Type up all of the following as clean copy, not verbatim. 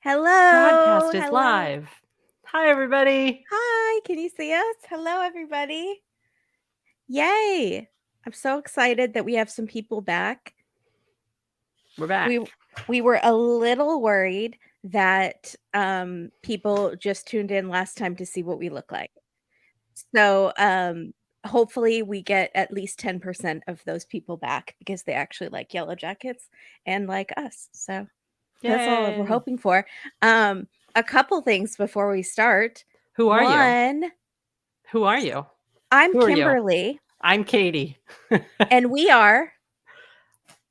Hello, Broadcast is hello. live. Hi, everybody. Hi, can you see us? Hello, everybody. Yay. I'm so excited that we have some people back. We're back. We were a little worried that people just tuned in last time to see what we look like. So, hopefully we get at least 10% of those people back because they actually like Yellowjackets and like us. So, that's all we're Yay. hoping for. A couple things before we start. Who are you? One, Who are you? I'm Who are you? Kimberly, I'm Katie. and we are,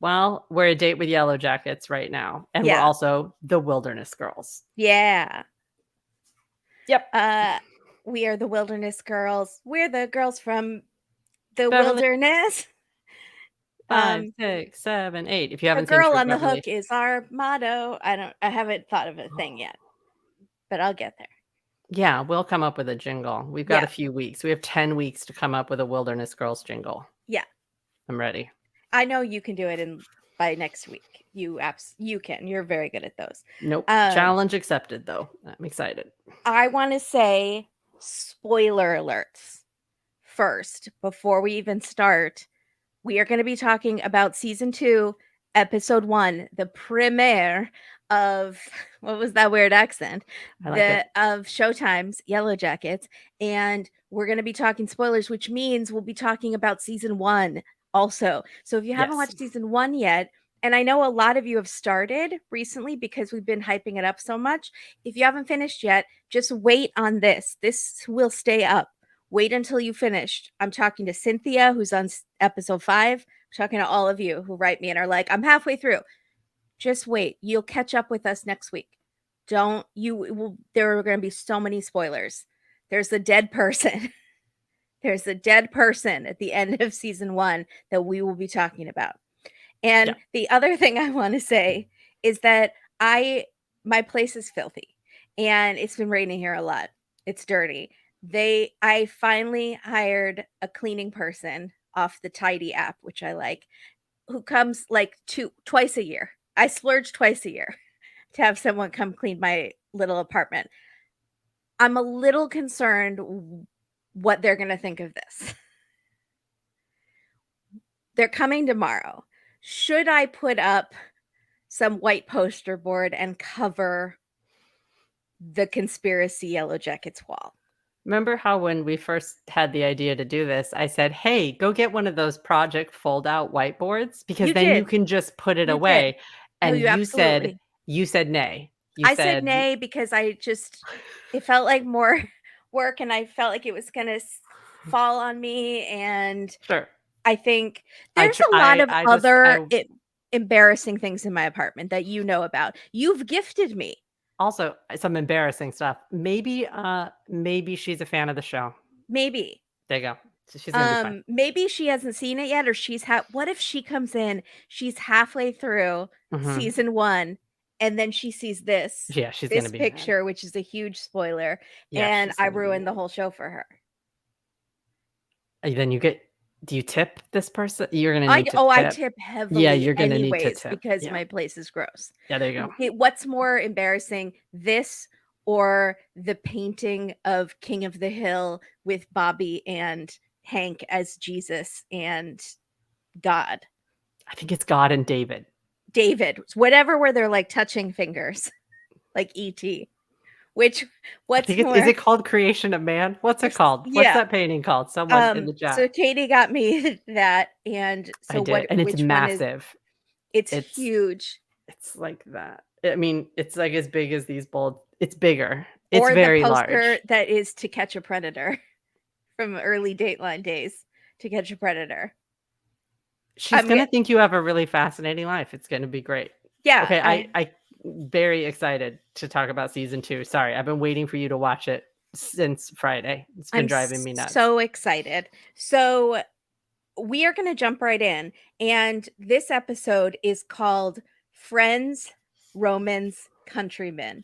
Well, we're a date with Yellowjackets right now, and we're yeah, also the Wilderness Girls. yeah. Yep. We are the Wilderness Girls. We're the girls from the Beverly wilderness. 5, 6, 7, 8. If you A haven't seen girl True on the Beverly, hook is our motto. I haven't thought of a thing yet, but I'll get there. yeah, we'll come up with a jingle. We've got Yeah, a few weeks. We have 10 weeks to come up with a Wilderness Girls jingle. yeah. I'm ready. I know you can do it by next week. You can. You're very good at those. Nope. Um, Challenge accepted, though. I'm excited. I want to say spoiler alerts first before we even start. We are going to be talking about season 2, episode 1, the premiere of what was that weird accent? I like it. Of Showtime's Yellowjackets, and we're going to be talking spoilers, which means we'll be talking about season 1 also. So if you haven't Yes. watched season 1 yet, and I know a lot of you have started recently because we've been hyping it up so much. If you haven't finished yet, just wait on this. This will stay up. Wait until you finished. I'm talking to Cynthia, who's on episode 5. I'm talking to all of you who write me and are like, I'm halfway through. Just wait. You'll catch up with us next week. Don't you? There are going to be so many spoilers. There's a dead person. There's a dead person at the end of season 1 that we will be talking about. And Yeah. the other thing I want to say is that my place is filthy and it's been raining here a lot. It's dirty. I finally hired a cleaning person off the Tidy app, which I like, who comes like twice a year. I splurge twice a year to have someone come clean my little apartment. I'm a little concerned what they're going to think of this. They're coming tomorrow. Should I put up some white poster board and cover the conspiracy Yellowjackets wall? Remember how when we first had the idea to do this, I said, hey, go get one of those project fold out whiteboards because You then you did. can just put it You did. away. No, And you absolutely. you said nay. You I said said, nay because it felt like more work and I felt like it was going to fall on me. And sure. I think there's a lot of embarrassing things in my apartment that you know about. You've gifted me. Also, some embarrassing stuff. Maybe she's a fan of the show. Maybe. There you go. So she's gonna be fine. Maybe she hasn't seen it yet, or what if she comes in, she's halfway through season 1, and then she sees this Yeah, she's gonna be mad. picture, which is a huge spoiler, Yeah, and I ruined the whole show for her. Then do you tip this person? You're gonna need to tip. I tip heavily. Yeah, you're gonna anyways, need to tip because my place is gross. Yeah, there you go. What's more embarrassing, this or the painting of King of the Hill with Bobby and Hank as Jesus and God? I think it's God and David. Whatever, where they're like touching fingers, like E.T. Is it called Creation of Man? What's it called? Yeah. What's that painting called? Someone in the chat. So Katie got me that, and so and it's massive. It's huge. It's like that. I mean, it's like as big as these bold. It's bigger. It's or very the poster large. That is To Catch a Predator from early Dateline days. To Catch a Predator. She's gonna think you have a really fascinating life. It's gonna be great. Yeah. Okay, I very excited to talk about season 2. Sorry, I've been waiting for you to watch it since Friday. It's been driving me nuts. So excited. So we are going to jump right in, and this episode is called Friends, Romans, Countrymen,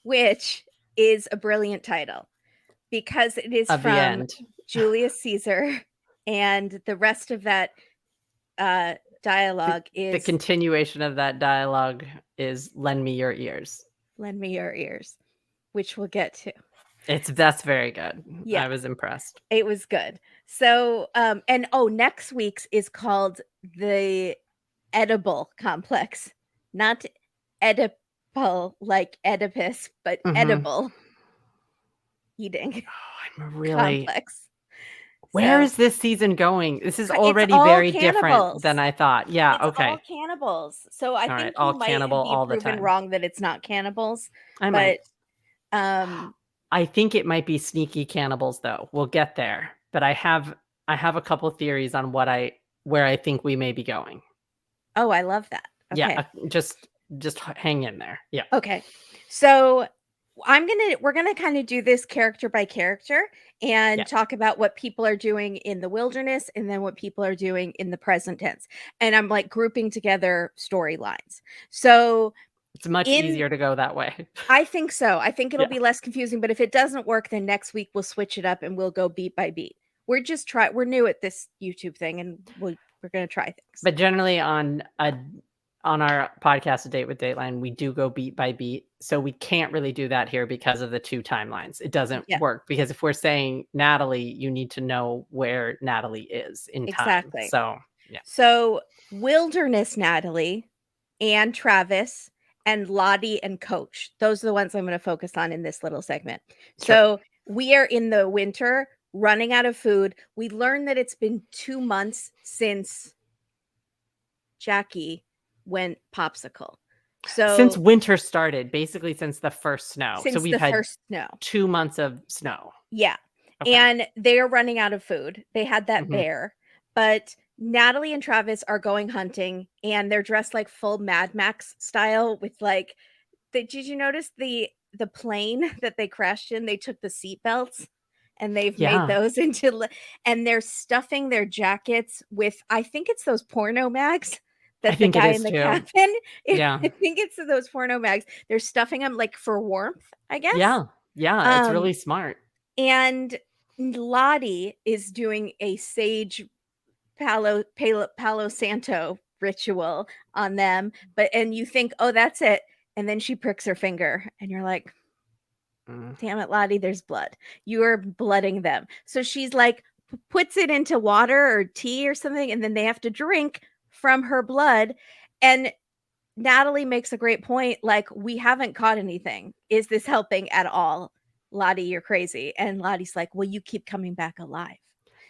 which is a brilliant title because it is from Julius Caesar, and the rest of that dialogue is the continuation of that dialogue is lend me your ears. Lend me your ears, which we'll get to. That's very good. Yeah. I was impressed. It was good. So, and next week's is called the edible complex, not Oedipal like Oedipus, but edible eating I'm really. complex. Where So is this season going? This is it's already all very different cannibals. than I thought. Yeah, It's all okay. cannibals. So I All right, think all you might cannibal be all the proven time. wrong that it's not cannibals, I but might. I think it might be sneaky cannibals though. We'll get there. But I have a couple theories on where I think we may be going. oh, I love that. Okay. Yeah, just hang in there. Yeah. Okay. So we're gonna kind of do this character by character and Yeah. talk about what people are doing in the wilderness and then what people are doing in the present tense. And I'm like grouping together storylines. So It's much easier to go that way. I think so. I think it'll Yeah. be less confusing, but if it doesn't work, then next week we'll switch it up and we'll go beat by beat. We're new at this YouTube thing and we're gonna try things. But generally on our podcast, A Date with Dateline, we do go beat by beat. So we can't really do that here because of the two timelines. It doesn't work because if we're saying Natalie, you need to know where Natalie is in time. Exactly. So, yeah. So wilderness Natalie and Travis and Lottie and Coach. Those are the ones I'm going to focus on in this little segment. Sure. So we are in the winter, running out of food. We learned that it's been 2 months since Jackie went popsicle. So since winter started, basically since the first snow. Since so we've had first snow. 2 months of snow. Yeah. Okay. And they are running out of food. They had that bear, but Natalie and Travis are going hunting and they're dressed like full Mad Max style with like did you notice the plane that they crashed in? They took the seat belts and they've made those into and they're stuffing their jackets with I think it's those porno mags that the guy in the cabin. Yeah. I think it's those porno mags. They're stuffing them like for warmth, I guess. Yeah. Yeah. It's really smart. And Lottie is doing a sage Palo Santo ritual on them, and you think, oh, that's it. And then she pricks her finger, and you're like, damn it, Lottie, there's blood. You are blooding them. So she's like, puts it into water or tea or something, and then they have to drink from her blood. And Natalie makes a great point. Like, we haven't caught anything. Is this helping at all? Lottie, you're crazy. And Lottie's like, well, you keep coming back alive.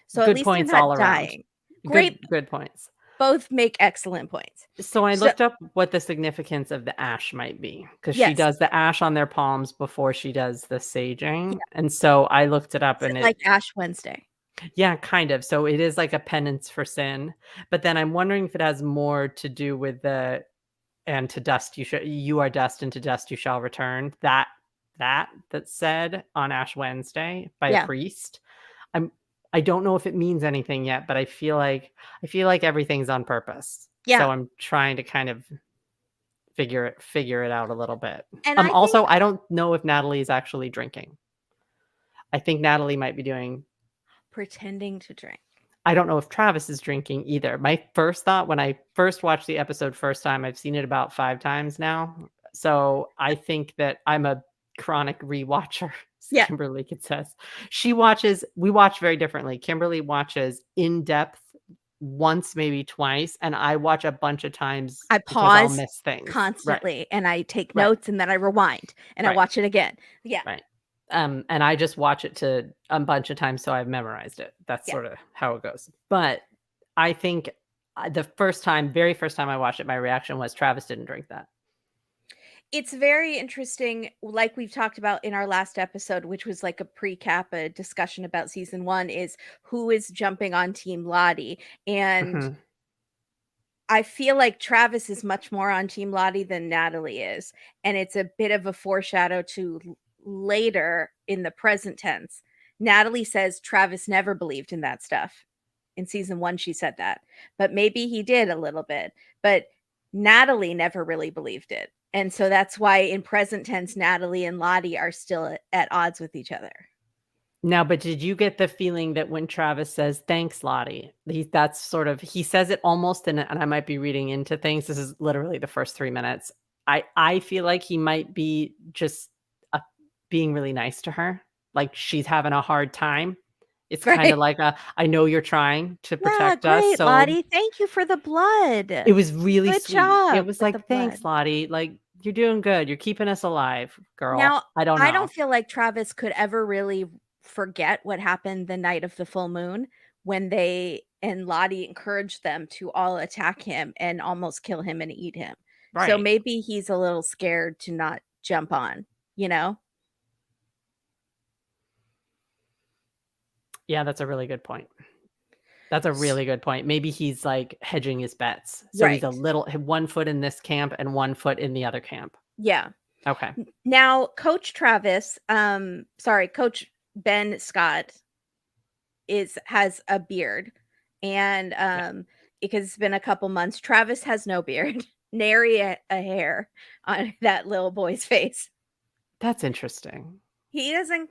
So good at least points they're not all dying. Around. Great. Good points. Both make excellent points. So I looked up what the significance of the ash might be because she does the ash on their palms before she does the saging. Yeah. And so I looked it up and like Ash Wednesday. Yeah, kind of. So it is like a penance for sin. But then I'm wondering if it has more to do with the and to dust you are dust and to dust you shall return. That's said on Ash Wednesday by a priest. I don't know if it means anything yet, but I feel like everything's on purpose. Yeah. So I'm trying to kind of figure it out a little bit. And I don't know if Natalie is actually drinking. I think Natalie might be pretending to drink. I don't know if Travis is drinking either. My first thought when I first watched the episode first time, I've seen it about 5 times now. So I think that I'm a chronic rewatcher. Yeah. Kimberly could says we watch very differently. Kimberly watches in depth once, maybe twice, and I watch a bunch of times. I pause, I'll miss things constantly, and I take notes, and then I rewind and I watch it again. Yeah, right. And I just watch it to a bunch of times, so I've memorized it. That's sort of how it goes. But I think the very first time I watched it, my reaction was Travis didn't drink that. It's very interesting, like we've talked about in our last episode, which was like a pre-cap, a discussion about season 1, is who is jumping on Team Lottie. And I feel like Travis is much more on Team Lottie than Natalie is. And it's a bit of a foreshadow to later in the present tense. Natalie says Travis never believed in that stuff. In season 1, she said that. But maybe he did a little bit. But Natalie never really believed it. And so that's why in present tense, Natalie and Lottie are still at odds with each other. Now, but did you get the feeling that when Travis says, thanks, Lottie, he says it almost, and I might be reading into things. This is literally the first 3 minutes. I feel like he might be just being really nice to her. Like she's having a hard time. It's kind of Right. like I know you're trying to Yeah, protect us, great, so Lottie. Thank you for the blood. it was really Good sweet. It job was with the like, blood. "Thanks, Lottie, like, you're doing good. You're keeping us alive, girl." Now, I don't I don't know. feel like Travis could ever really forget what happened the night of the full moon when they and Lottie encouraged them to all attack him and almost kill him and eat him. So Right. maybe he's a little scared to not jump on, you know? Yeah, that's a really good point. That's a S really good point. Maybe he's, like, hedging his bets. So he's a Right. little 1 foot in this camp and 1 foot in the other camp. Yeah. Okay. Now, Coach Travis, sorry, Coach Ben Scott has a beard, and, Yeah. because it's been a couple months, Travis has no beard, nary a hair on that little boy's face. That's interesting. He doesn't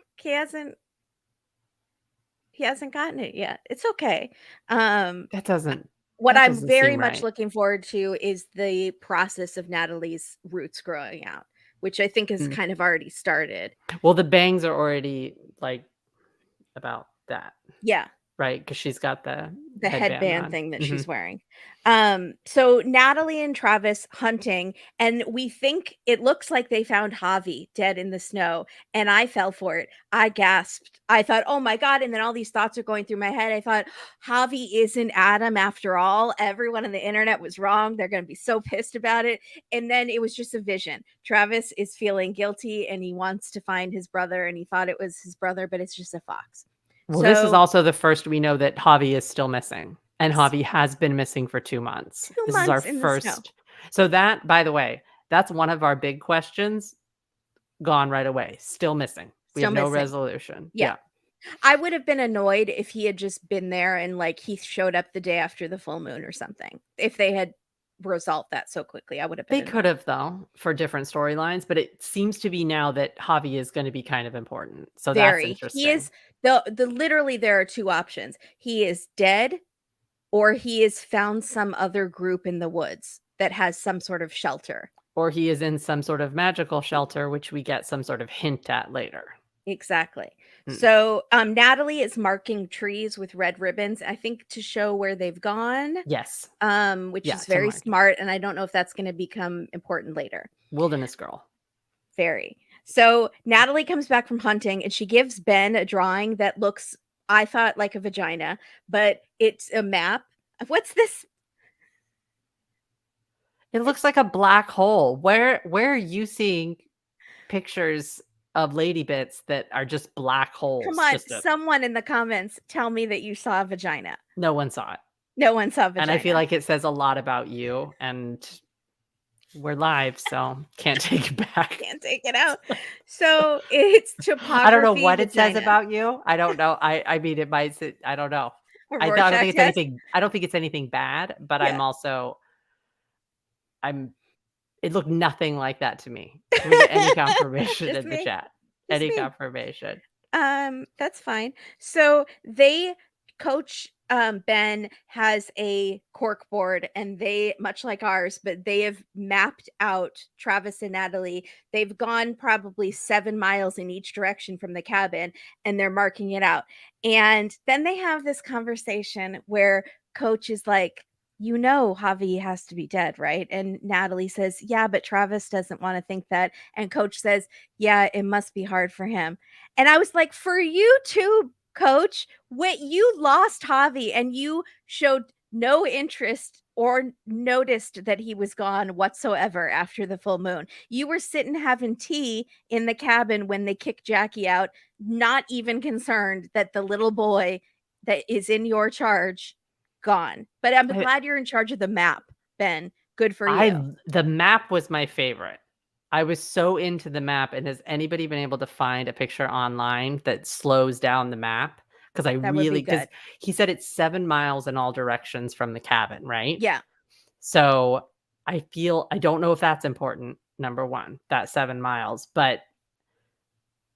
he hasn't gotten it yet. It's okay. Um, That uh, doesn't what that I'm doesn't very seem much right. looking forward to is the process of Natalie's roots growing out, which I think has Mm. kind of already started. Well, the bangs are already, like, about that, Yeah. right? Because 'Cause she's got the The headband headband on. thing that Mhm. she's wearing. So Natalie and Travis hunting, and we think it looks like they found Javi dead in the snow, and I fell for it. I gasped. I thought, "Oh my god," and then all these thoughts are going through my head. I thought, "Javi isn't Adam after all. Everyone on the internet was wrong. They're gonna be so pissed about it." And then it was just a vision. Travis is feeling guilty, and he wants to find his brother, and he thought it was his brother, but it's just a fox. Well, this is So also the first we know that Javi is still missing, and yes, Javi has been missing for 2 months. 2 This is our months in the snow. first so that, by the way, that's one of our big questions, gone right away, still missing. We Still have no missing. resolution. Yeah. Yeah. I would have been annoyed if he had just been there and, like, he showed up the day after the full moon or something. If they had resolved that so quickly, I would have been They could annoyed. have though, for different storylines, but it seems to be now that Javi is gonna be kind of important, so that's Very. He interesting. is the literally there are 2 options. He is dead or he has found some other group in the woods that has some sort of shelter. Or he is in some sort of magical shelter, which we get some sort of hint at later. Exactly. Mm. So, Natalie is marking trees with red ribbons, I think to show where they've gone, Yes. which Yeah, is to very mark. smart, and I don't know if that's gonna become important later. Wilderness girl. Very. So, Natalie comes back from hunting, and she gives Ben a drawing that looks, I thought, like a vagina, but it's a map. What's this? It looks like a black hole. Where are you seeing pictures of lady bits that are just black Come holes? on, Just a someone in the comments tell me that you saw a vagina. no one saw it. No one saw And I feel vagina. like it says a lot about you, and we're live, so can't take it back. Can't take it out. So, it's I don't know topography what it says vagina about you. I don't know. I mean, it might say I don't know. or I don't Rorschach think it's test. anything bad, but Yeah. I'm it looked nothing like that to me. Can we get any confirmation Just in the me. chat? Just Any me. confirmation? That's fine. So they coach Ben has a cork board and they much like ours, but they have mapped out Travis and Natalie. They've gone probably 7 miles in each direction from the cabin and they're marking it out. And then they have this conversation where coach is like, you know, Javi has to be dead, right? And Natalie says, yeah, but Travis doesn't want to think that. And coach says, yeah, it must be hard for him. And I was like, for you too, coach, when you lost Javi and you showed no interest or noticed that he was gone whatsoever after the full moon. You were sitting having tea in the cabin when they kicked Jackie out, not even concerned that the little boy that is in your charge gone. But I'm I glad you're in charge of the map, Ben. Good for you. the map was my favorite. I was so into the map, and has anybody been able to find a picture online that slows down the map? Because I That would be really because good. he said it's 7 miles in all directions from the cabin, right? Yeah. So, I don't know if that's important, number 1, that 7 miles, but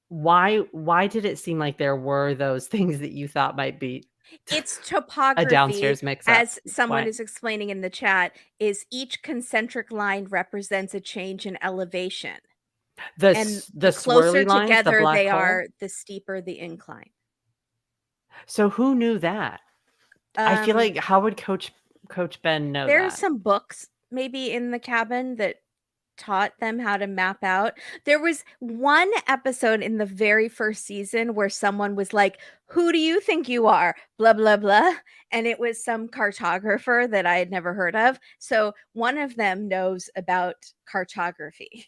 why did it seem like there were those things that you thought might be It's A topography, downstairs mix-up. as someone What? is explaining in the chat, is each concentric line represents a change in elevation, and The the closer swirly lines, the together black they hole? are, the steeper the incline. So who knew that? I feel Um, like how would Coach Ben know there are that? some books maybe in the cabin that taught them how to map out. There was one episode in the very first season where someone was like, "Who do you think you are?" Blah blah blah, and it was some cartographer that I had never heard of. So one of them knows about cartography.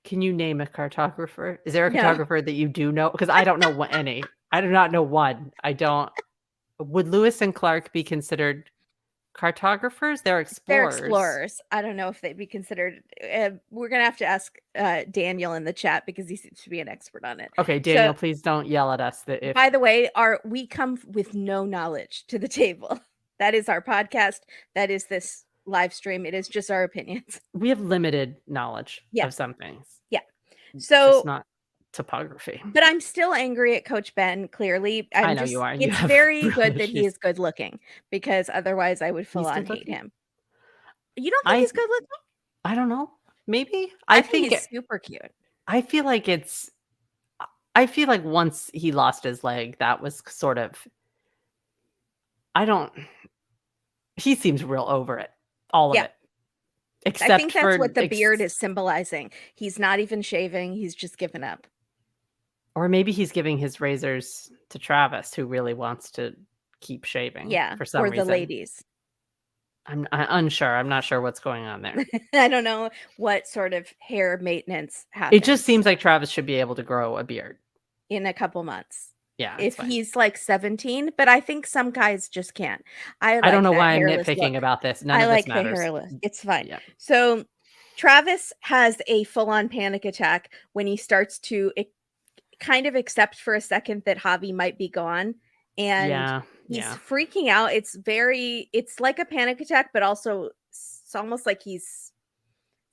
Can you name a cartographer? Is there a No, cartographer that you do know? Because I don't know any. I do not know one. I don't. Would Lewis and Clark be considered cartographers? They're they're explorers. explorers. I don't know if they'd be considered. We're gonna have to ask Daniel in the chat because he seems to be an expert on it. Okay, So, Daniel, please don't yell at us that by if the way, our we come with no knowledge to the table. That is our podcast. That is this live stream. It is just our opinions. we have limited knowledge Yeah. of some things, Yeah. just So, not topography. but I'm still angry at Coach Ben, clearly. I I'm know you just are. You it's have very real good that he issues. is good looking because otherwise I would full He's on good hate looking? him. You don't think I he's good looking? I don't know. Maybe. I think he's super cute. I feel like it's I feel like once he lost his leg, that was sort of I don't he seems real over it. All of Yeah. it. I think Except that's for what the beard is symbolizing. He's not even shaving, he's just given up. or maybe he's giving his razors to Travis, who really wants to keep shaving Yeah, for some or the reason. ladies. I'm unsure. I'm not sure what's going on there. I don't know what sort of hair maintenance It just happens seems like Travis should be able to grow a beard. in a couple months. Yeah, it's If fine. he's like 17, but I think some guys just can't. I I don't like know that why I'm hairless nitpicking look. about this. None I of this like the matters. hairless. It's fine. Yeah. So Travis has a full-on panic attack when he starts to kind of accept for a second that Javi might be gone, and Yeah. he's Yeah. freaking out. It's like a panic attack, but also it's almost like he's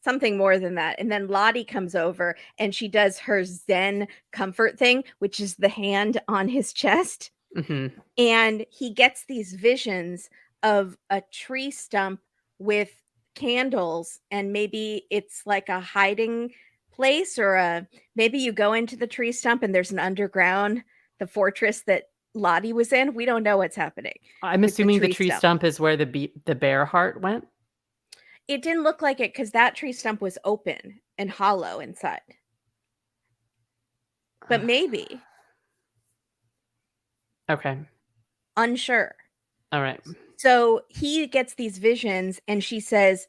something more than that. And then Lottie comes over and she does her Zen comfort thing, which is the hand on his chest. Hmm. And he gets these visions of a tree stump with candles, and maybe it's like a hiding place, or maybe you go into the tree stump and there's an underground, the fortress that Lottie was in. We don't know what's happening I'm with assuming the tree stump is where the bear heart went. It didn't look like it because that tree stump was open and hollow inside. But maybe. Okay. Unsure. All right. So he gets these visions and she says,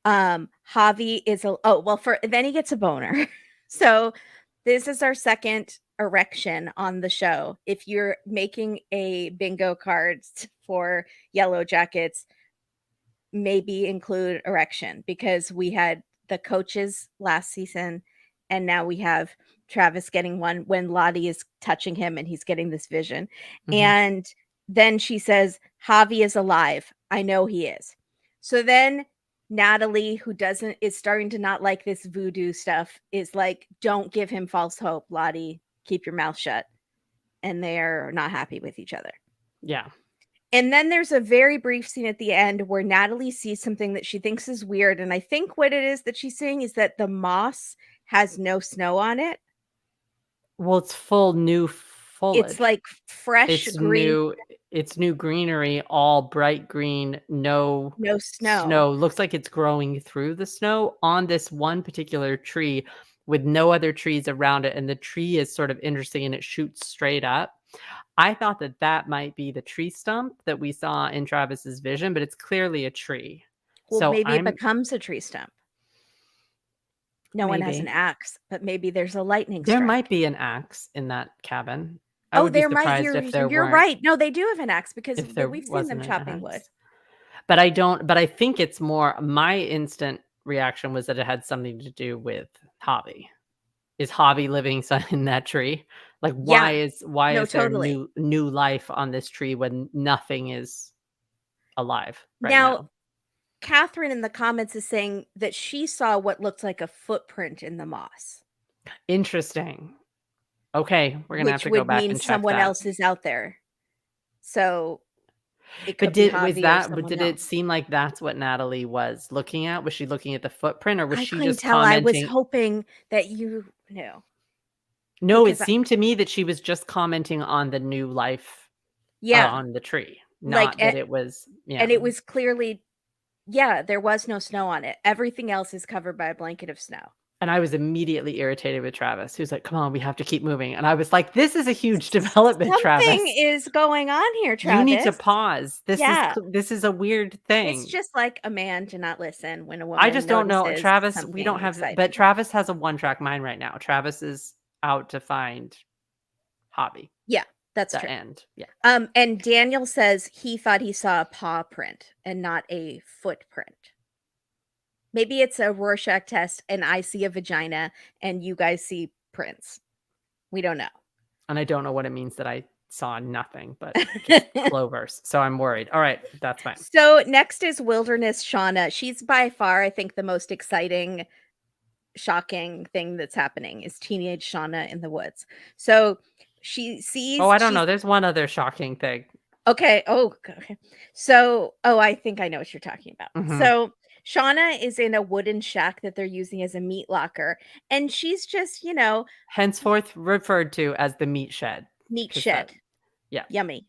Javi is then he gets a boner. So this is our second erection on the show. If you're making a bingo cards for Yellowjackets, maybe include erection, because we had the coaches last season and now we have Travis getting one when Lottie is touching him and he's getting this vision. Mhm. And then she says, Javi is alive. I know he is. So then Natalie, who is starting to not like this voodoo stuff, is like, don't give him false hope, Lottie. Keep your mouth shut. And they're not happy with each other. Yeah. And then there's a very brief scene at the end where Natalie sees something that she thinks is weird. And I think what it is that she's seeing is that the moss has no snow on it. Well, it's full new foliage. It's like fresh green. It's new greenery, all bright green, no snow. Looks like it's growing through the snow on this one particular tree with no other trees around it. And the tree is sort of interesting and it shoots straight up. I thought that might be the tree stump that we saw in Travis's vision, but it's clearly a tree. Well, So maybe it becomes a tree stump. No one has an axe, but maybe there's a lightning strike. There might be an axe in that cabin. Oh, there might. You're right. No, they do have an axe because we've seen them chopping wood. But I think it's more, my instant reaction was that it had something to do with Javi. Is Javi living in that tree? Like, why is there totally. new life on this tree when nothing is alive right now? Catherine in the comments is saying that she saw what looked like a footprint in the moss. Interesting. Okay, we're gonna have to go back and check someone that. else is out there. So it But could be did someone it else. seem like that's what Natalie was looking at? Was she looking at the footprint, or was I she couldn't just tell. I was commenting? hoping that you knew No, it because seemed to me that she was just commenting on the new life, yeah, on the tree, like not that it was yeah. and it was clearly yeah, there was no snow on it. Everything else is covered by a blanket of snow. And I was immediately irritated with Travis, who's like, "Come on, we have to keep moving." And I was like, "This is a huge development, Something Travis. is going on here, You need to Travis. pause. Yeah. This is a weird It's thing." just like a man to not listen when a I woman just don't know, notices Travis, we don't something have but exciting. Travis has a one-track mind right now. Travis is out to find Hobby, Yeah, that's the true. end. Yeah. And Daniel says he thought he saw a paw print and not a footprint. Maybe it's a Rorschach test and I see a vagina and you guys see prints. We don't know. And I don't know what it means that I saw nothing but just clovers. So I'm worried. All right, that's fine. So next is Wilderness Shauna. She's by far, I think, the most exciting, shocking thing that's happening is teenage Shauna in the woods. So she Oh, sees I don't she's know. There's one other shocking thing. okay. Oh, okay. So, I think I know what you're talking about. Mhm. So Shauna is in a wooden shack that they're using as a meat locker, and she's just, Henceforth referred to as the meat shed, meat because that shed. yeah. Yummy.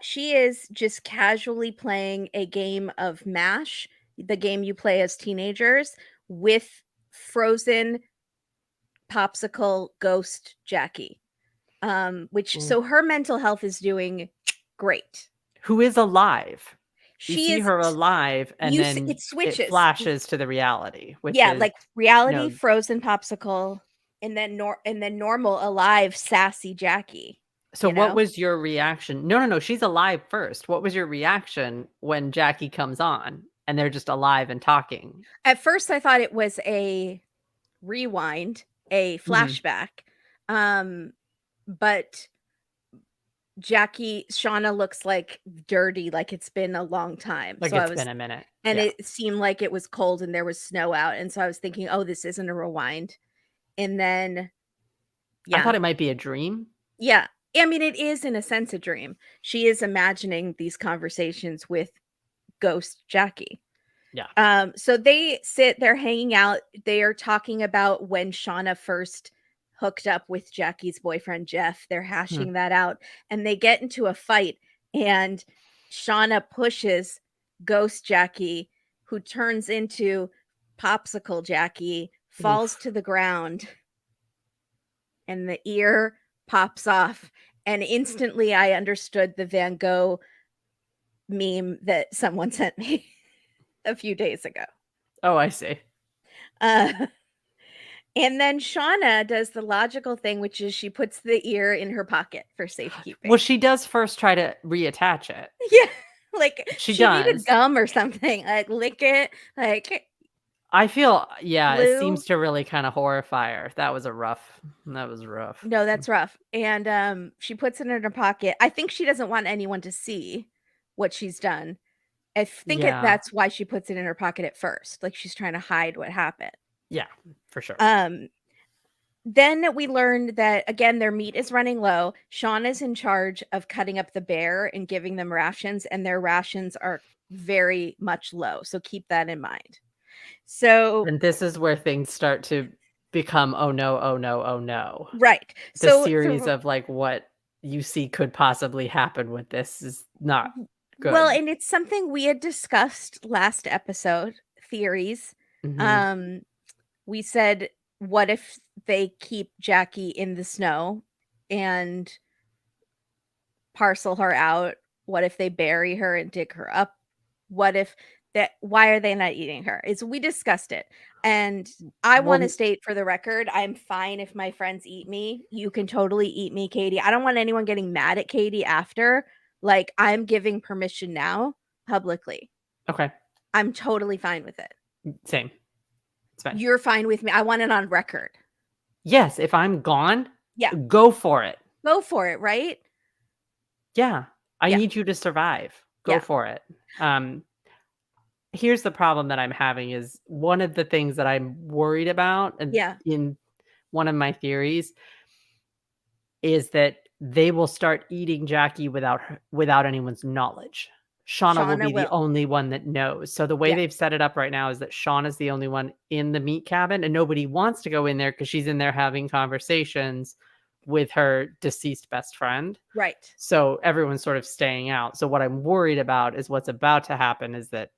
She is just casually playing a game of MASH, the game you play as teenagers, with frozen popsicle ghost Jackie. Which Mm. so her mental health is doing great. Who is alive. You She see is her alive, and then it it switches. flashes to the reality, which Yeah, is, like reality, no. frozen popsicle, and then normal, alive, sassy Jackie, So you what know? was your reaction? No, no, no, she's alive first. What was your reaction when Jackie comes on and they're just alive and talking? At first, I thought it was a rewind, a Mhm. flashback, um, but Shauna looks, like, dirty, like it's been a long time, Like, so I it's was been a minute. and Yeah. it seemed like it was cold and there was snow out, and so I was thinking, "Oh, this isn't a rewind," and then I yeah. thought it might be a dream. Yeah. I mean, it is in a sense a dream. She is imagining these conversations with ghost Jackie. Yeah. So they're hanging out, they are talking about when Shauna first hooked up with Jackie's boyfriend, Jeff. They're Hmm. hashing that out, and they get into a fight, and Shauna pushes ghost Jackie, who turns into popsicle Jackie, falls Oof. to the ground, and the ear pops off, and instantly I understood the Van Gogh meme that someone sent me a few days ago. Oh, I see. Uh, and then Shauna does the logical thing, which is she puts the ear in her pocket for Well, safekeeping. she does first try to reattach it. Yeah, like She she needed does. gum or something, like lick it, like I feel yeah, it glue. seems to really kinda horrify her. That was rough. No, that's rough. And she puts it in her pocket. I think she doesn't want anyone to see what she's done. Yeah. That's why she puts it in her pocket at first, like she's trying to hide what happened. Yeah, for sure. Um, then we learned that again their meat is running low. Sean is in charge of cutting up the bear and giving them rations, and their rations are very much low. So keep that in mind. So And this is where things start to become, "Oh no, oh no, oh no." right. The So series through of, like, what you see could possibly happen with this is not well, good. and it's something we had discussed last episode, theories. Mhm. Um, we said, what if they keep Jackie in the snow and parcel her out? What if they bury her and dig her up? What if that why are they not eating her? It's we discussed it. And I want to Well, state for the record, I'm fine if my friends eat me. You can totally eat me, Katie. I don't want anyone getting mad at Katie after. Like I'm giving permission now publicly. okay. I'm totally fine with it. Same. It's fine. You're fine with me. I want it on record. Yes, if I'm gone, Yeah. go for it. Go for it, right? Yeah. I Yeah. need you to survive. Go Yeah. for it. Um, here's the problem that I'm having is one of the things that I'm worried about, and Yeah. in one of my theories is that they will start eating Jackie without anyone's knowledge. Shauna will Shauna be the will. only one that knows. So the way Yeah. they've set it up right now is that Shauna's the only one in the meat cabin, and nobody wants to go in there because she's in there having conversations with her deceased best friend. Right. So everyone's sort of staying out. So what I'm worried about is what's about to happen is that,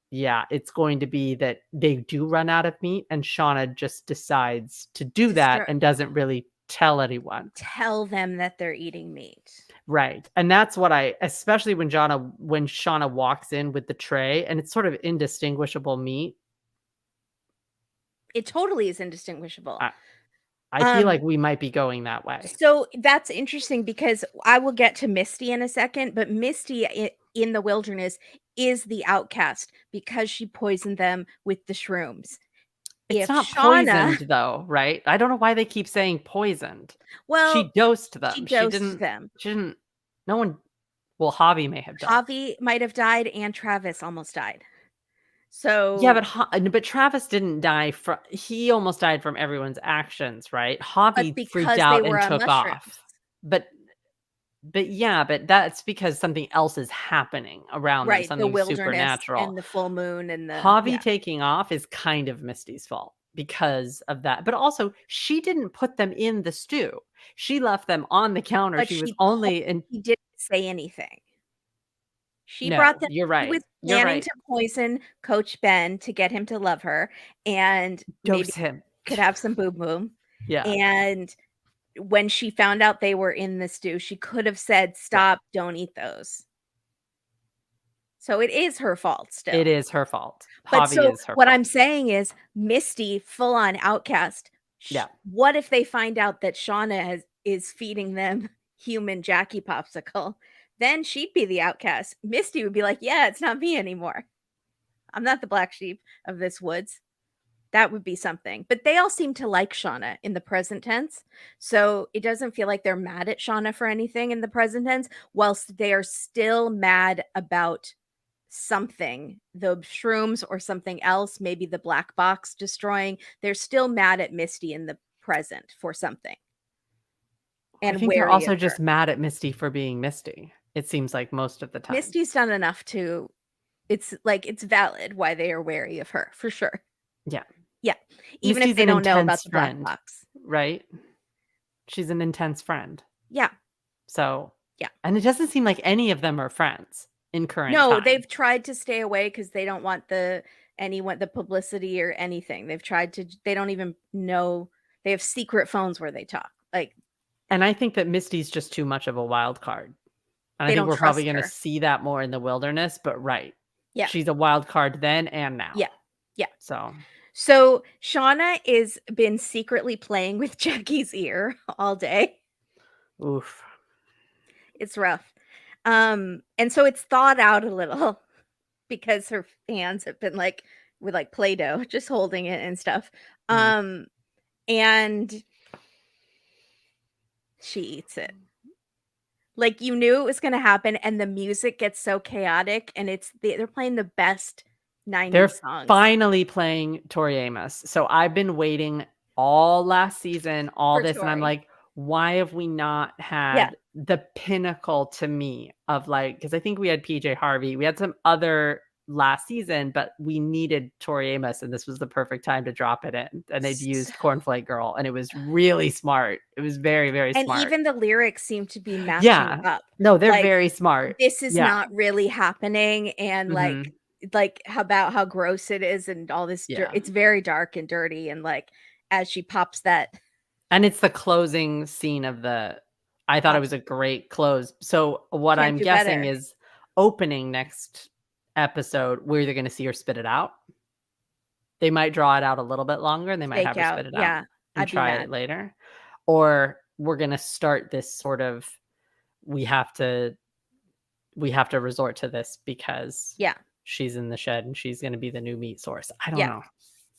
yeah, it's going to be that they do run out of meat and Shauna just decides to do To that start and doesn't really tell anyone. tell them that they're eating meat. Right. And that's what especially when Shauna walks in with the tray and it's sort of indistinguishable meat. It totally is indistinguishable. I, I feel Um, like we might be going that way. so that's interesting because I will get to Misty in a second, but Misty in the wilderness is the outcast because she poisoned them with the shrooms. It's If not Shauna, poisoned though, right? I don't know why they keep saying poisoned. well, She dosed she them. dosed them. She didn't no one well, Javi may have died. Javi might have died and Travis almost died. Yeah, So, but Travis didn't die from he almost died from everyone's actions, right? but Javi freaked because they out were and on took mushrooms. off. But yeah, but that's because something else is happening around them, Right, the something wilderness supernatural. and the full moon and Javi yeah. taking off is kind of Misty's fault because of that. But also, she didn't put them in the stew. She left them on the counter. But She was only in he didn't say anything. She brought No, them you're she was right. You're planning right. to poison Coach Ben to get him to love her, and maybe Dose him. could have some boom boom, Yeah. and when she found out they were in the stew, she could have said, Yeah. "Stop, don't eat those." So it is her fault It still. is her fault. But Javi so is her what fault. I'm saying is Misty, full on outcast. Yeah. What if they find out that Shauna is feeding them human Jackie popsicle? Then she'd be the outcast. Misty would be like, "Yeah, it's not me anymore. I'm not the black sheep of this woods." That would be something. But they all seem to like Shauna in the present tense. So it doesn't feel like they're mad at Shauna for anything in the present tense, whilst they are still mad about something, the shrooms or something else, maybe the black box destroying. They're still mad at Misty in the present for something I and think they're wary of also her. just mad at Misty for being Misty. It seems like most of the time. Misty's done enough to it's valid why they are wary of her, for sure. Yeah. Yeah. Even if Misty's they an don't know about intense the black friend, box. right? She's an intense friend. Yeah. So, Yeah. and it doesn't seem like any of them are friends in current No, time. they've tried to stay away because they don't want the publicity or anything. They've tried to they don't even know they have secret phones where they talk. Like, And I think that Misty's just too much of a wild card. And I they think don't we're probably trust going to her. see that more in the wilderness, but right. Yeah. She's a wild card then and now. Yeah. Yeah. So, So Shauna is been secretly playing with Jackie's ear all day. oof. It's rough. And so it's thawed out a little because her hands have been like with like Play-Doh, just holding it and stuff. Mm. And she eats it. Like you knew it was going to happen, and the music gets so chaotic, and they're playing the best 90s They're songs. finally playing Tori Amos. So I've been waiting all last season, all For this, and I'm Tori. like, why have we not had the pinnacle to me of like, because I think we had PJ Harvey, we had some other last season, but we needed Tori Amos, and this was the perfect time to drop it in. And they'd used Cornflake Girl, and it was really smart. It was very, very And smart. even the lyrics seem to be matching up. No, they're like, very smart. This is not really happening, and like about how gross it is and all this it's very dark and dirty, and like as she pops that, and it's the closing scene of I thought it was a great close. So what I'm guessing is opening next episode, we're either going to see her spit it out, they might draw it out a little bit longer, and they might have her spit it out and try it later, or we're going to start this sort of we have to resort to this because she's in the shed and she's going to be the new meat source. I don't know.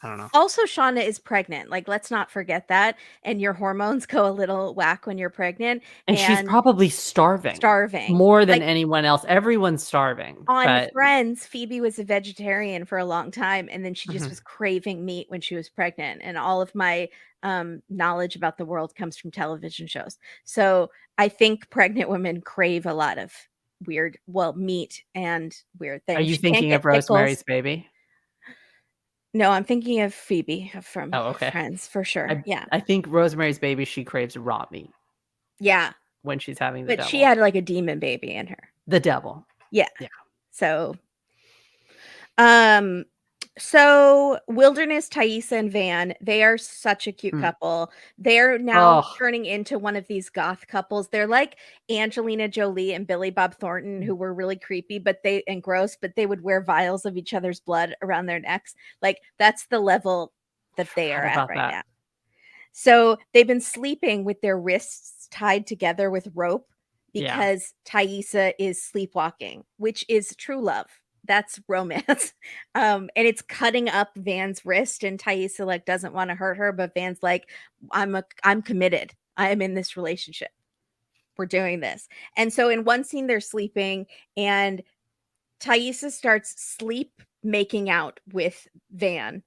I don't know. Also, Shauna is pregnant. Like, let's not forget that. And your hormones go a little whack when you're pregnant And she's and probably starving starving. more than Like anyone else. Everyone's starving, on but Friends, Phoebe was a vegetarian for a long time, and then she just Mhm. was craving meat when she was pregnant. And all of my knowledge about the world comes from television shows. So I think pregnant women crave a lot of weird, well, meat and weird Are things. you She can't thinking get of pickles. Rosemary's Baby? No, I'm thinking of Phoebe from Oh, okay. Friends for sure. I Yeah. I think Rosemary's Baby, she craves raw meat Yeah. when she's having the But she devil. had like a demon baby in her. The devil. Yeah. Yeah. So, um, so Wilderness, Taissa, and Van, they are such a cute Mm. couple. They're now Oh, turning into one of these goth couples. They're like Angelina Jolie and Billy Bob Thornton, who were really creepy, but they and gross, but they would wear vials of each other's blood around their necks. Like that's the level I that they are forgot at about right that. now. So they've been sleeping with their wrists tied together with rope Yeah. because Taissa is sleepwalking, which is true love. That's romance. And it's cutting up Van's wrist, and Taissa like doesn't want to hurt her, but Van's like, I'm committed. I am in this relationship. We're doing this. And so in one scene, they're sleeping, and Taissa starts sleep making out with Van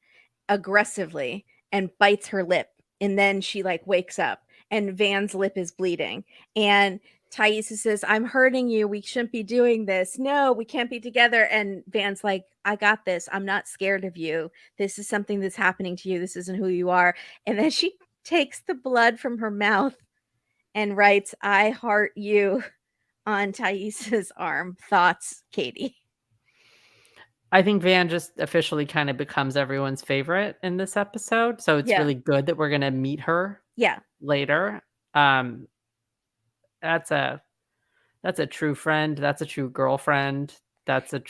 aggressively and bites her lip. And then she like wakes up and Van's lip is bleeding. And Taissa says, I'm hurting you. We shouldn't be doing this. No, we can't be together. And Van's like, I got this. I'm not scared of you. This is something that's happening to you. This isn't who you are. And then she takes the blood from her mouth and writes, I heart you on Taissa's arm. Thoughts, Katie? I think Van just officially kind of becomes everyone's favorite in this episode, so it's Yeah. really good that we're gonna meet her Yeah. later. Um, that's a that's a true friend, that's a true girlfriend, that's a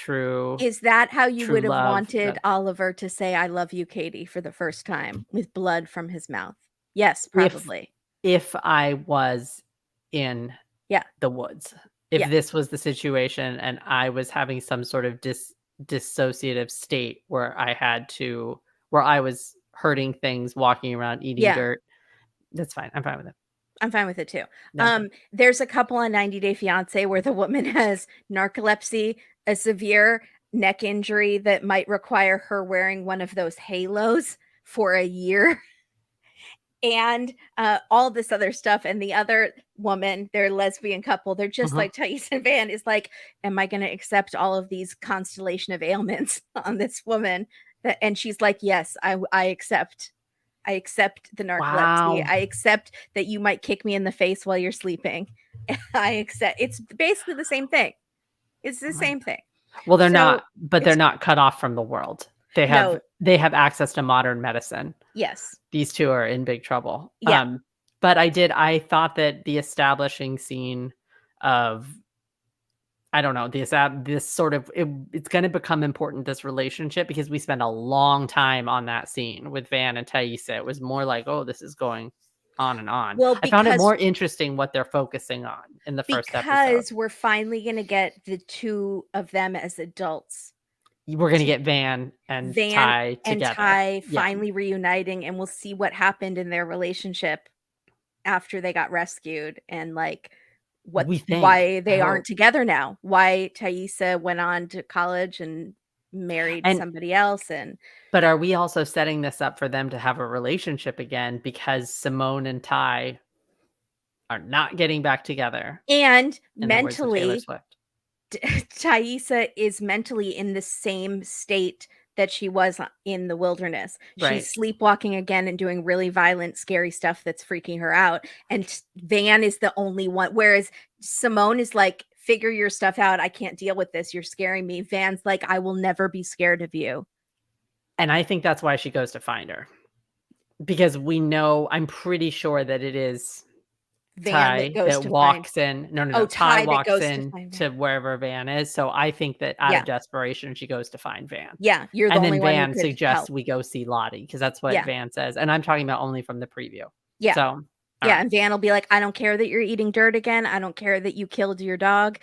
Is that how you true would have love. wanted That Oliver to say, "I love you, Katie," for the first time with blood from his mouth? Yes, if probably. if I was in Yeah, the woods, if yeah, this was the situation and I was having some sort of dissociative state where I was hurting things, walking around, eating yeah. dirt, that's fine. I'm fine with it. I'm fine with it too. Yeah, I'm fine. There's a couple on 90 Day Fiancé where the woman has narcolepsy, a severe neck injury that might require her wearing one of those halos for a year. And all this other stuff. And the other woman, they're a lesbian couple. They're just Mhm. like Thais and Van is like, am I going to accept all of these constellation of ailments on this woman? And she's like, yes, I accept. I accept the narcolepsy. Wow. I accept that you might kick me in the face while you're sleeping. I accept. It's basically the same thing. It's the Oh my same thing. Well, they're So not, but they're it's not cut off from the world. no, They have access to modern medicine. yes, These 2 are in big trouble. yeah. But I thought that the establishing scene of I don't know, this sort of it's gonna become important, this relationship, because we spend a long time on that scene with Van and Taissa. It was more like, "Oh, this is going on and on." Well, I found it more interesting what they're focusing on in the first episode. because we're finally going to get the two of them as adults. We're gonna get Van and Van Ty and together. Ty Yeah. finally reuniting, and we'll see what happened in their relationship after they got rescued and like what We think. why I they aren't hope. together now. Why Taissa went on to college and married And somebody else and but are we also setting this up for them to have a relationship again because Simone and Ty are not getting back together, and in the words of Taylor mentally Swift? Taissa is mentally in the same state that she was in the wilderness. Right. She's sleepwalking again and doing really violent, scary stuff that's freaking her out. And Van is the only one. Whereas Simone is like, figure your stuff out. I can't deal with this. You're scaring me. Van's like, I will never be scared of you. And I think that's why she goes to find her. Because I'm pretty sure that it is Van that Ty goes that to find. walks in. No, no, Oh, no. Ty Ty that walks goes to in find to Van. wherever Van is. So I think that out Yeah. of desperation, she goes to find Van. Yeah. You're the And only then one who Van could suggests help. we go see Lottie because that's what Yeah. Van says. And I'm talking about only from the preview. Yeah. So, all Yeah, right. and Van will be like, I don't care that you're eating dirt again. I don't care that you killed your dog.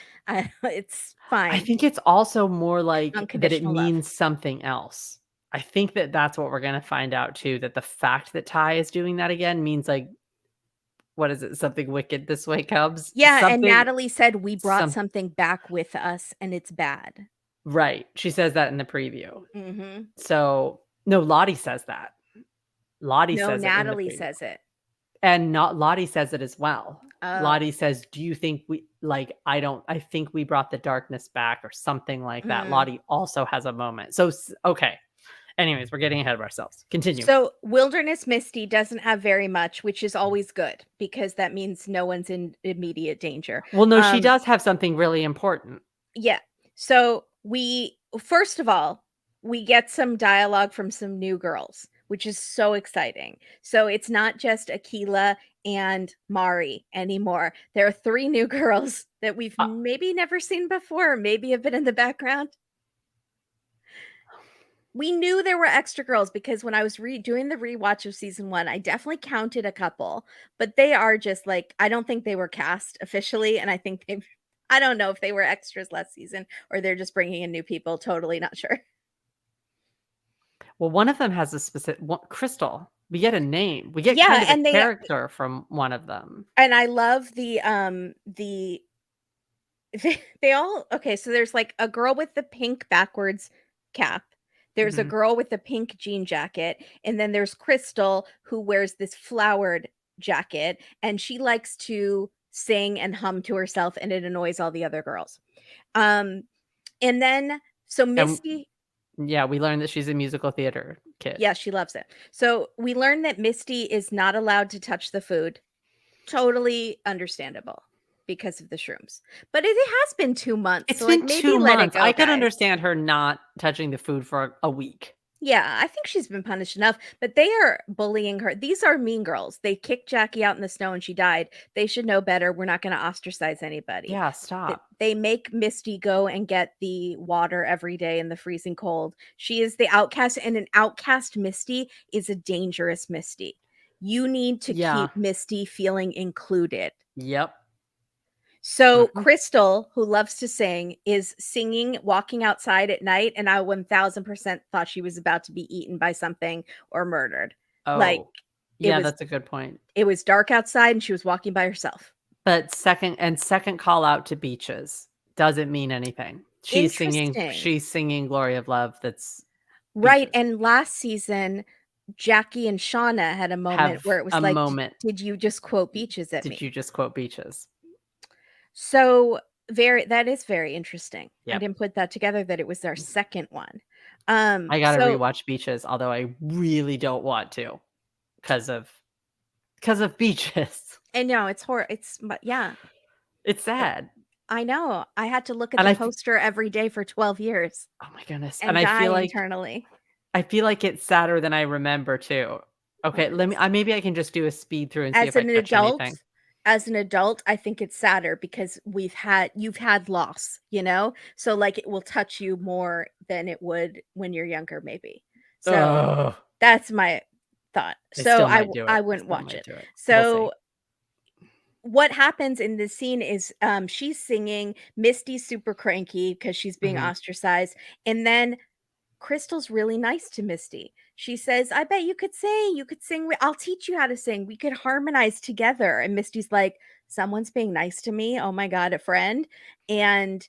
It's I fine. think it's also more like that it Unconditional love. means something else. I think that that's what we're gonna find out too, that the fact that Ty is doing that again means, like, what is it? Something wicked this way comes? Yeah, and Something Natalie said, "We brought some something back with us, and it's bad." right. She says that in the preview. Mhm. So no, Lottie says that. Lottie No, says it in the Natalie preview. says it. And not Lottie says it as well. Oh. Lottie says, "Do you think we like, I think we brought the darkness back," or something like that. Mm. Lottie also has a moment. So okay. Anyways, we're getting ahead of ourselves. Continue. So, Wilderness Misty doesn't have very much, which is always good because that means no one's in immediate danger. Well, no, she Um, does have something really important. yeah. So, we first of all, we get some dialogue from some new girls, which is so exciting. So, it's not just Akila and Mari anymore. There are 3 new girls that we've Uh, maybe never seen before, maybe a bit in the background. We knew there were extra girls because when I was doing the rewatch of season 1, I definitely counted a couple, but they are just like I don't think they were cast officially, and I think they I don't know if they were extras last season or they're just bringing in new people, totally not sure. well, one of them has a specific one, Crystal. We get a name. We get kind Yeah, of a and character from one of them. I love the they all okay, so there's like a girl with the pink backwards cap. There's a Mhm. girl with the pink jean jacket, and then there's Crystal who wears this flowered jacket, and she likes to sing and hum to herself, and it annoys all the other girls. Um, and then so And Misty, yeah, we learned that she's a musical theater kid. yeah, she loves it. So we learned that Misty is not allowed to touch the food. Totally understandable because of the shrooms. But it has been 2 months, It's so, like, been maybe 2 let it months. go, I could guys. understand her not touching the food for a week. Yeah, I think she's been punished enough, but they are bullying her. These are mean girls. They kicked Jackie out in the snow and she died. They should know better. We're not gonna ostracize anybody. Yeah, Th stop. They make Misty go and get the water every day in the freezing cold. She is the outcast, and an outcast Misty is a dangerous Misty. You need to Yeah. keep Misty feeling included. Yep. So Mhm. Crystal, who loves to sing, is singing, walking outside at night, and I 1000% thought she was about to be eaten by something or murdered. Like Oh, it yeah, was that's a good point. it was dark outside and she was walking by herself. But second call out to Beaches doesn't mean anything. Interesting. She's singing Glory of Love, that's Right, Beaches. and last season, Jackie and Shauna had a moment Have where it a was like, moment. Did you just quote beaches at Did me?" you just quote Beaches? So, that is very interesting. I Yep. didn't put that together that it was our second one. I gotta So rewatch Beaches, although I really don't want to 'cause of 'cause of Beaches. I know it's it's but yeah. It's sad. I know. I had to look at And the I f poster every day for 12 years oh my goodness, and and die internally. I feel like it's sadder than I remember too. Oh, Okay, let me it's maybe I can just do a speed through and see as if I an catch adult anything. I think it's sadder because you've had loss, you know? So, like, it will touch you more than it would when you're younger, maybe. So, Ugh. that's my thought. I So, still might do I it. I wouldn't still watch might it. do it. We'll see. So, what happens in this scene is, she's singing, Misty's super cranky because she's being Mhm. ostracized, and then Crystal's really nice to Misty. She says, "I bet you could sing. You could sing. I'll teach you how to sing. We could harmonize together." And Misty's like, "Someone's being nice to me. Oh my god, a friend." And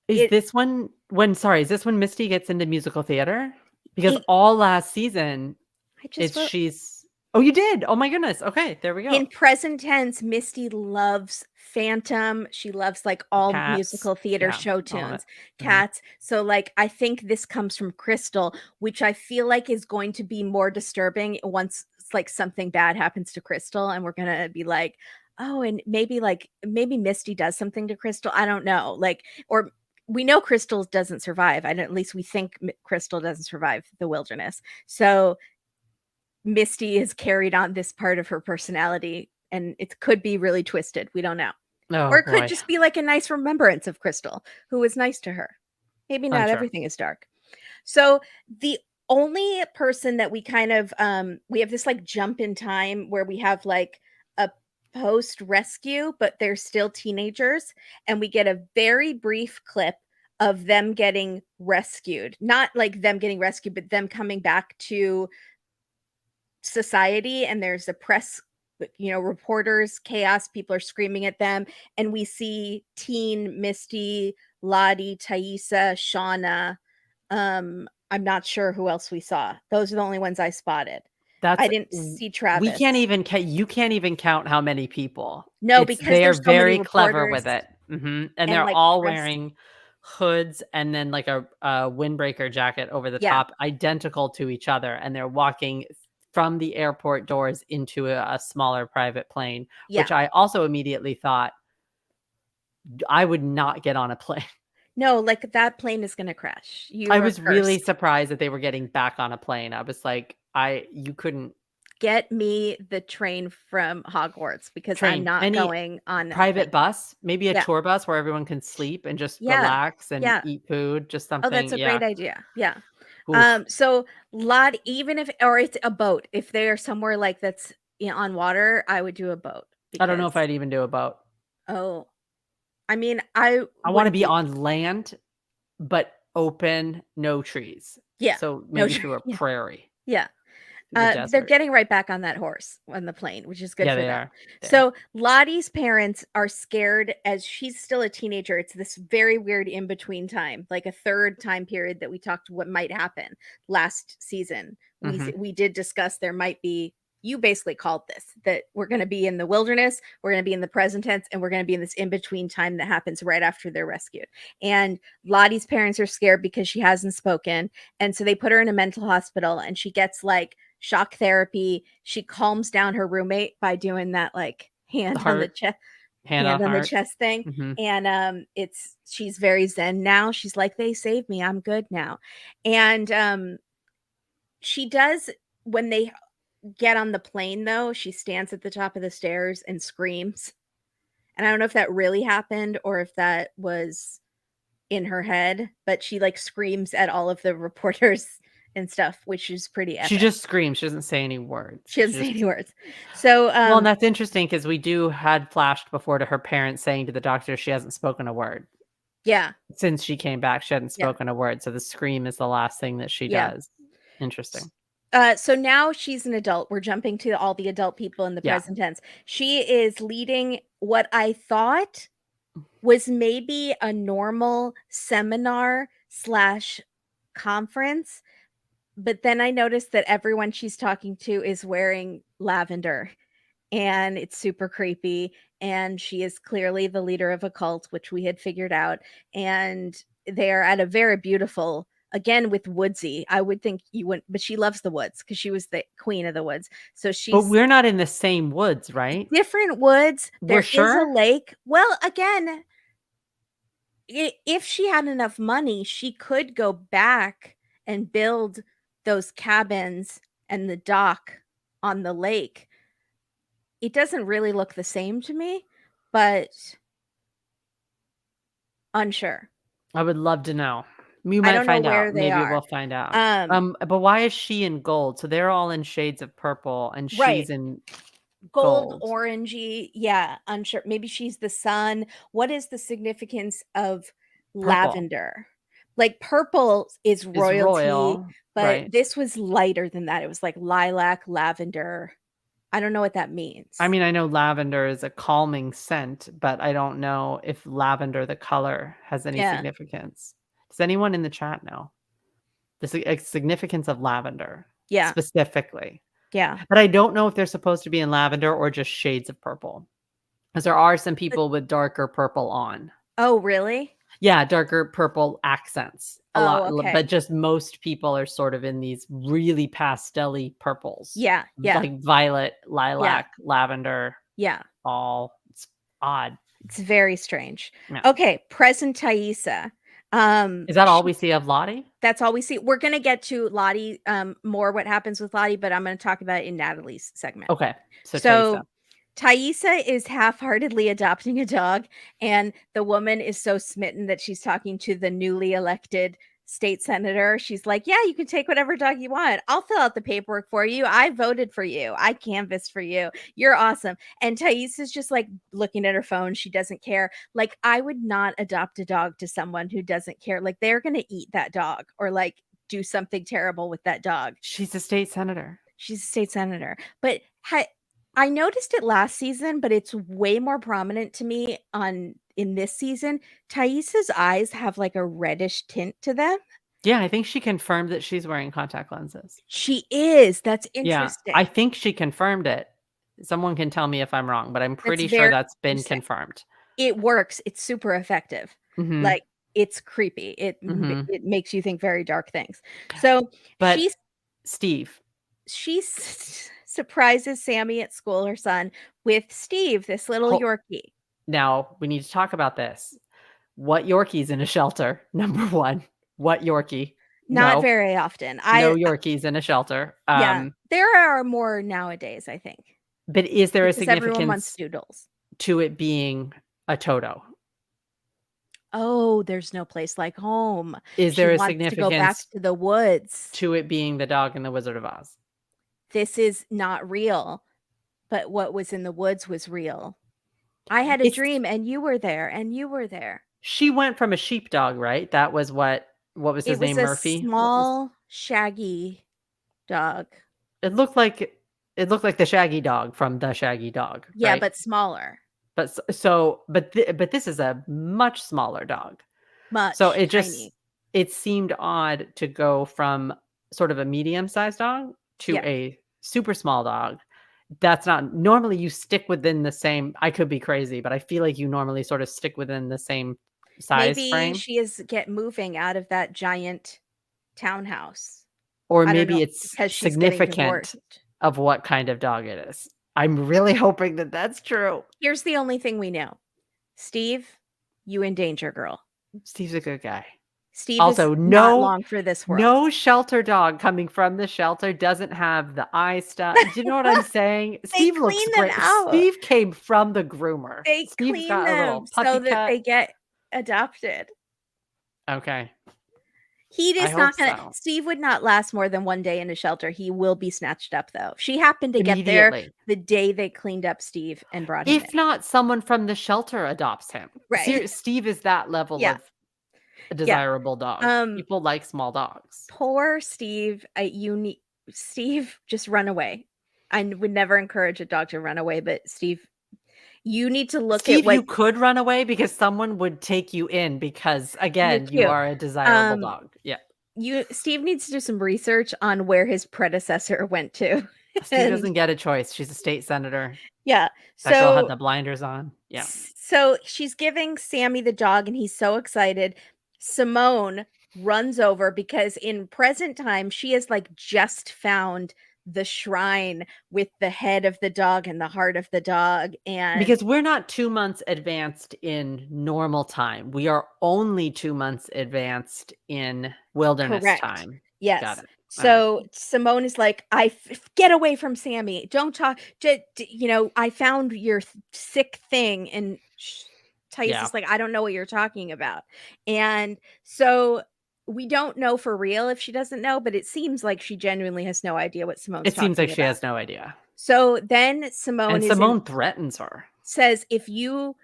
Is it this is this when Misty gets into musical theater? Because it all last season, I just it's wrote she's Oh, you did? Oh my goodness. Okay, there we go. in present tense, Misty loves Phantom. She loves like all Cats. musical theater Yeah, show all of it. tunes, Mhm. cats. So like I think this comes from Crystal, which I feel like is going to be more disturbing once like something bad happens to Crystal and we're going to be like, "Oh, and maybe Misty does something to Crystal." I don't know. Like or we know Crystal doesn't survive. I don't, at least we think Crystal doesn't survive the wilderness. So Misty has carried on this part of her personality, and it could be really twisted, we don't know. Or Oh it could boy. just be like a nice remembrance of Crystal, who was nice to her. Maybe not Unsure. everything is dark. So, the only person that we kind of, we have this, like, jump in time where we have, like, a post-rescue, but they're still teenagers, and we get a very brief clip of them getting rescued. Not like them getting rescued, but them coming back to society, and there's a press, reporters, chaos, people are screaming at them, and we see teen Misty, Lottie, Taissa, Shauna. I'm not sure who else we saw. Those are the only ones I spotted. I That's didn't see we Travis. can't even you can't even count how many people. No, because They're there's so many very clever reporters with it. And and, they're like, all press. wearing hoods and then like a windbreaker jacket over the Yeah, top, identical to each other, and they're walking from the airport doors into a smaller private plane, which yeah. I also immediately thought I would not get on a plane. No, like, that plane is gonna crash. You I are was really cursed. surprised that they were getting back on a plane. I was like, you couldn't Get me the train from Hogwarts because I'm train not any going on a plane. private bus, maybe a Yeah, tour bus where everyone can sleep and just yeah, relax and yeah. eat food, just Oh, that's something, a yeah. great idea. Yeah. Oof. So lot even if or it's a boat, if they are somewhere like that's on water, I would do a boat I don't know if because I'd even do a boat. oh, I mean, I I wanna wouldn't be be. on land, but open, no trees. Yeah. So No, maybe sure. through a Yeah. prairie, Yeah. through the They're desert. getting right back on that horse on the plane, which is good Yeah, for they them. are. They are. So Lottie's parents are scared as she's still a teenager. It's this very weird in between time, like a third time period that we talked what might happen last season. Mhm. We did discuss there might be. You basically called this that we're going to be in the wilderness, we're going to be in the present tense, and we're going to be in this in between time that happens right after they're rescued. And Lottie's parents are scared because she hasn't spoken, and so they put her in a mental hospital, and she gets like shock therapy. She calms down her roommate by doing that like The hand on the heart, chest hand on hand on the heart. chest thing. Mhm. And it's she's very zen now. She's like, they saved me. I'm good now. And she does when they get on the plane though, she stands at the top of the stairs and screams. And I don't know if that really happened or if that was in her head, but she like screams at all of the reporters and stuff, which is pretty She epic. just screams, she doesn't say any words. She doesn't She say any just words. So, well, and that's interesting because we had flashed before to her parents saying to the doctor she hasn't spoken a word. yeah, Since she came back, she hadn't yeah, spoken a word, so the scream is the last thing that she yeah. does. Interesting. So now she's an adult. We're jumping to all the adult people in the Yeah. present tense. She is leading what I thought was maybe a normal seminar slash conference, but then I noticed that everyone she's talking to is wearing lavender, and it's super creepy. And she is clearly the leader of a cult, which we had figured out. And they're at a very beautiful, again with woodsy. I would think you wouldn't, but she loves the woods because she was the queen of the woods. So But she's we're not in the same woods, right? different woods. We're There is a sure? lake. Well, again, if she had enough money, she could go back and build those cabins and the dock on the lake. It doesn't really look the same to me, but unsure. I would love to know. We I might don't know find where out. they Maybe are. we'll find out. Um, But why is she in gold? So they're all in shades of purple and right. she's in Gold, gold. orangey. Yeah, unsure. Maybe she's the sun. What is the significance of Purple lavender? Like purple is is royalty, royal, but right? this was lighter than that. It was like lilac, lavender. I don't know what that I means. mean, I know lavender is a calming scent, but I don't know if lavender, the color, has any Yeah. significance. Does anyone in the chat know significance of lavender Yeah. specifically? Yeah. But I don't know if they're supposed to be in lavender or just shades of purple, because there are some But, people with darker purple on. oh, really? Yeah, darker purple accents a lot, Oh, okay. but just most people are sort of in these really pastel-y purples, Yeah. Yeah. like violet, Yeah. lilac, lavender, Yeah. all it's odd. It's very strange. Yeah. Okay, present Taissa. Is that all we see of Lottie? That's all we see. We're gonna get to Lottie, more what happens with Lottie, but I'm gonna talk about it in Natalie's segment. Okay, so Taissa. So Taissa is half-heartedly adopting a dog, and the woman is so smitten that she's talking to the newly elected state senator. She's like, yeah, you can take whatever dog you want. I'll fill out the paperwork for you. I voted for you. I canvassed for you. You're awesome. And Taissa is just like looking at her phone. She doesn't care. Like, I would not adopt a dog to someone who doesn't care. Like, they're going to eat that dog or like do something terrible with that dog. She's a state senator. She's a state senator. But I noticed it last season, but it's way more prominent to me in this season. Taissa's eyes have like a reddish tint to them. Yeah, I think she confirmed that she's wearing contact lenses. She is. That's Yeah, interesting. I think she confirmed it. Someone can tell me if I'm wrong, but I'm pretty sure that's been confirmed. It works. It's super effective. Mhm. Like, it's creepy. It makes you think very dark things. So But Steve. She surprises Sammy at school, her son, with Steve, this little Yorkie. Now, we need to talk about this. What Yorkie's in a shelter? Number one. What Yorkie? Not very often. No Yorkies in a shelter. Yeah, there are more nowadays, I think. But is there a everyone wants significance doodles. to it being a Toto? Oh, there's no place like home. Is there a to go back significance to the woods. to it being the dog in the Wizard of Oz? This is not real, but what was in the woods was real. I had a dream and you were there, and you were there. She went from a sheepdog, right? That was what was his name? Murphy? It was a small, shaggy dog. It looked like the Shaggy Dog from The Shaggy Dog. Yeah, right? but smaller. But this is a much smaller dog. So it seemed odd to go from sort of a medium-sized dog to a super small dog. That's not normally, you stick within the same, I could be crazy, but I feel like you normally sort of stick within the same size frame. Maybe she is moving out of that giant townhouse. Or maybe it's significant of what kind of dog it is. I'm really hoping that that's true. Here's the only thing we know. Steve, you in danger, girl. Steve's a good guy. Steve also, is not long for this world. No shelter dog coming from the shelter doesn't have the eye stuff. Do you know what I'm saying? Steve looks great. Steve came from the groomer. They clean them so that they get adopted. Okay. He is not gonna. Steve would not last more than one day in a shelter. He will be snatched up, though. She happened to get there the day they cleaned up Steve and brought him. If not, someone from the shelter adopts him. Right. Steve is that level of a desirable dog. People like small dogs. Poor Steve. Steve, just run away. I would never encourage a dog to run away, but Steve, you need to look at what you could run away, because someone would take you in, because again, you are a desirable dog. Yeah. Steve needs to do some research on where his predecessor went to. Steve doesn't get a choice. She's a state senator. Yeah. That girl had the blinders on. Yeah. So she's giving Sammy the dog and he's so excited. Simone runs over because in present time, she has like just found the shrine with the head of the dog and the heart of the dog. And because we're not 2 months advanced in normal time, we are only 2 months advanced in wilderness time. Yes. Got it. So Simone is like, get away from Sammy. Don't talk. I found your sick thing. And Taissa's like, I don't know what you're talking about. And so we don't know for real if she doesn't know, but it seems like she genuinely has no idea what Simone's talking about. It seems like she has no idea. So then Simone threatens her. Says, if you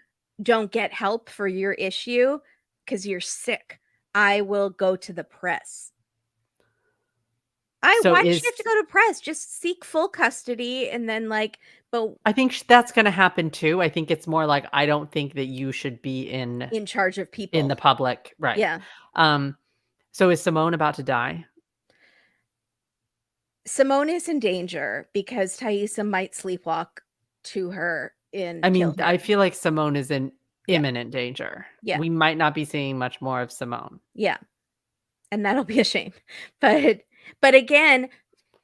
don't get help for your issue because you're sick, I will go to the press. Why does she have to go to press? Just seek full custody and then but I think that's going to happen too. I think it's more like, I don't think that you should be in charge of people in the public. Right. Yeah. So is Simone about to die? Simone is in danger because Taissa might sleepwalk to her I feel like Simone is in imminent danger. Yeah. We might not be seeing much more of Simone. Yeah. And that'll be a shame. But again,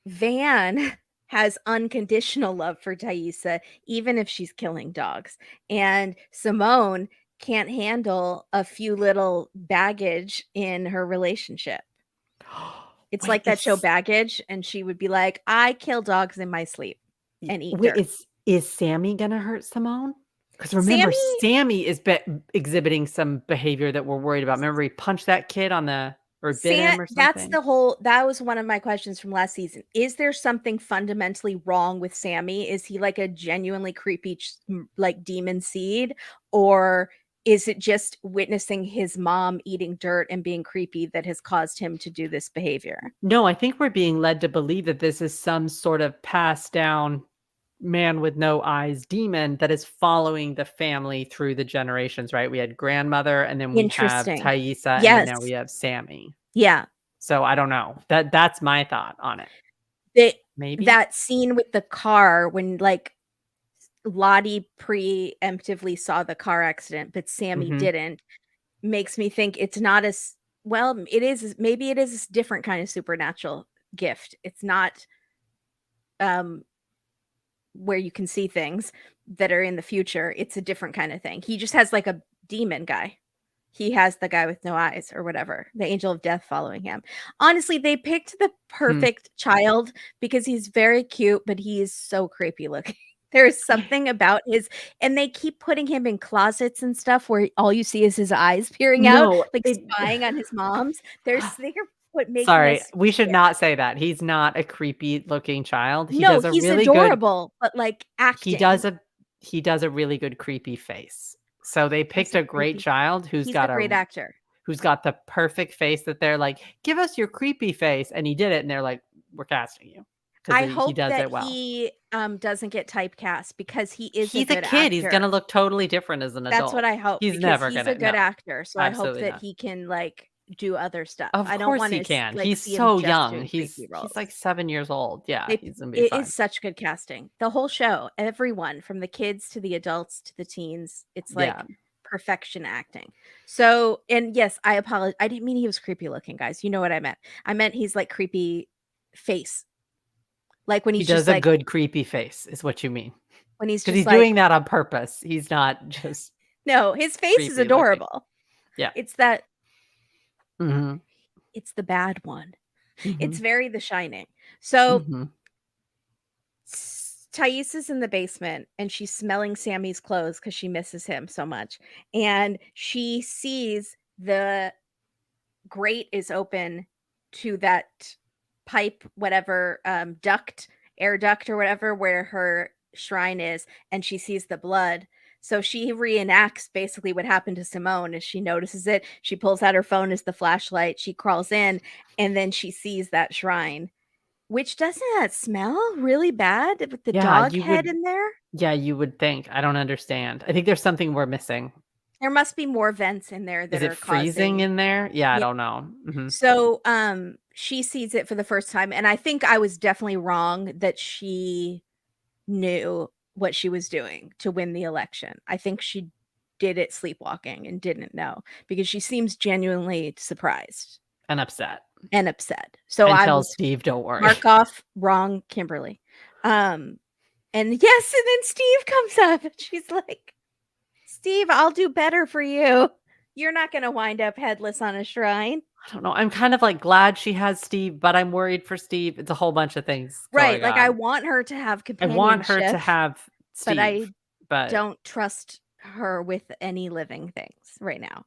Van has unconditional love for Taissa, even if she's killing dogs. And Simone can't handle a few little baggage in her relationship. It's like that show Baggage, and she would be like, I kill dogs in my sleep and eat dirt. Is Sammy gonna hurt Simone? Because remember, Sammy is exhibiting some behavior that we're worried about. Remember, he punched that kid on the or bit him or That's something. the whole that was one of my questions from last season. Is there something fundamentally wrong with Sammy? Is he like a genuinely creepy like demon seed, or is it just witnessing his mom eating dirt and being creepy that has caused him to do this behavior? No, I think we're being led to believe that this is some sort of passed down man with no eyes demon that is following the family through the generations, right? We had grandmother, and then we have Interesting. Taissa, and then now we Yes. have Sammy. Yeah. So I don't know. That's my thought on it. The Maybe. that scene with the car when like Lottie preemptively saw the car accident, but Sammy Mhm. didn't, makes me think it's not as well, it is maybe it is a different kind of supernatural gift. It's not um where you can see things that are in the future. It's a different kind of thing. He just has like a demon guy. He has the guy with no eyes or whatever, the angel of death following him. Honestly, they picked the Hmm. perfect child because he's very cute, but he is so creepy looking. There's something about his, and they keep putting him in closets and stuff where all you see is his eyes peering out, No, like it spying on his mom's. They're what making Sorry, us we should scared. not say that. He's not a creepy looking child. No, he's adorable, but like He does acting. a he does a really good creepy face. So they He's picked a a great creepy. child He's a great actor. who's got the perfect face that they're like, "Give us your creepy face," and he did it, and they're like, "We're casting you," 'cause I he hope does that it well. he, doesn't get typecast because he is a He's a good kid, he's actor. gonna look totally different as an That's what adult. I hope He's because never he's a gonna good no, actor, so I hope absolutely that not. he can, like, do other stuff. Of I don't course wanna he can. like, He's see him so just young. doing creepy He's roles. like 7 years old. Yeah, It he's gonna be it is fine. such good casting. The whole show, everyone from the kids to the adults to the teens, it's, Yeah. like, perfection acting. So and yes, I didn't mean he was creepy looking, guys, you know what I meant. I meant he's, like, creepy face. Like, He does a good creepy face is what you mean. when he's 'Cause just he's like doing that on purpose. He's not just no, his face is creepy looking. adorable. Yeah. It's that Mhm. it's the bad one. It's Mhm. very The Shining. So, Mhm. Thais is in the basement and she's smelling Sammy's clothes because she misses him so much, and she sees the grate is open to that pipe, whatever, duct, air duct or whatever, where her shrine is, and she sees the blood. So she reenacts basically what happened to Simone as she notices it. She pulls out her phone as the flashlight. She crawls in, and then she sees that shrine. Which doesn't that smell really bad with the Yeah, dog you head would in there? yeah, you would think. I don't understand. I think there's something we're missing. There must be more vents in there Is that it are freezing causing in there? Yeah, I yeah. don't know. Mhm. So, she sees it for the first time, and I think I was definitely wrong that she knew what she was doing to win the election. I think she did it sleepwalking and didn't know because she seems genuinely surprised And upset. and upset. So And I tell will Steve, "Don't worry." mark off wrong Kimberly. Um, and yes, and then Steve comes up and she's like, "Steve, I'll do better for you. You're not gonna wind up headless on a shrine." I don't know. I'm kind of, like, glad she has Steve, but I'm worried for Steve. It's a whole bunch of things Right, going like, I on. want her to have I want her to companionship, have but I Steve, but don't trust her with any living things right now.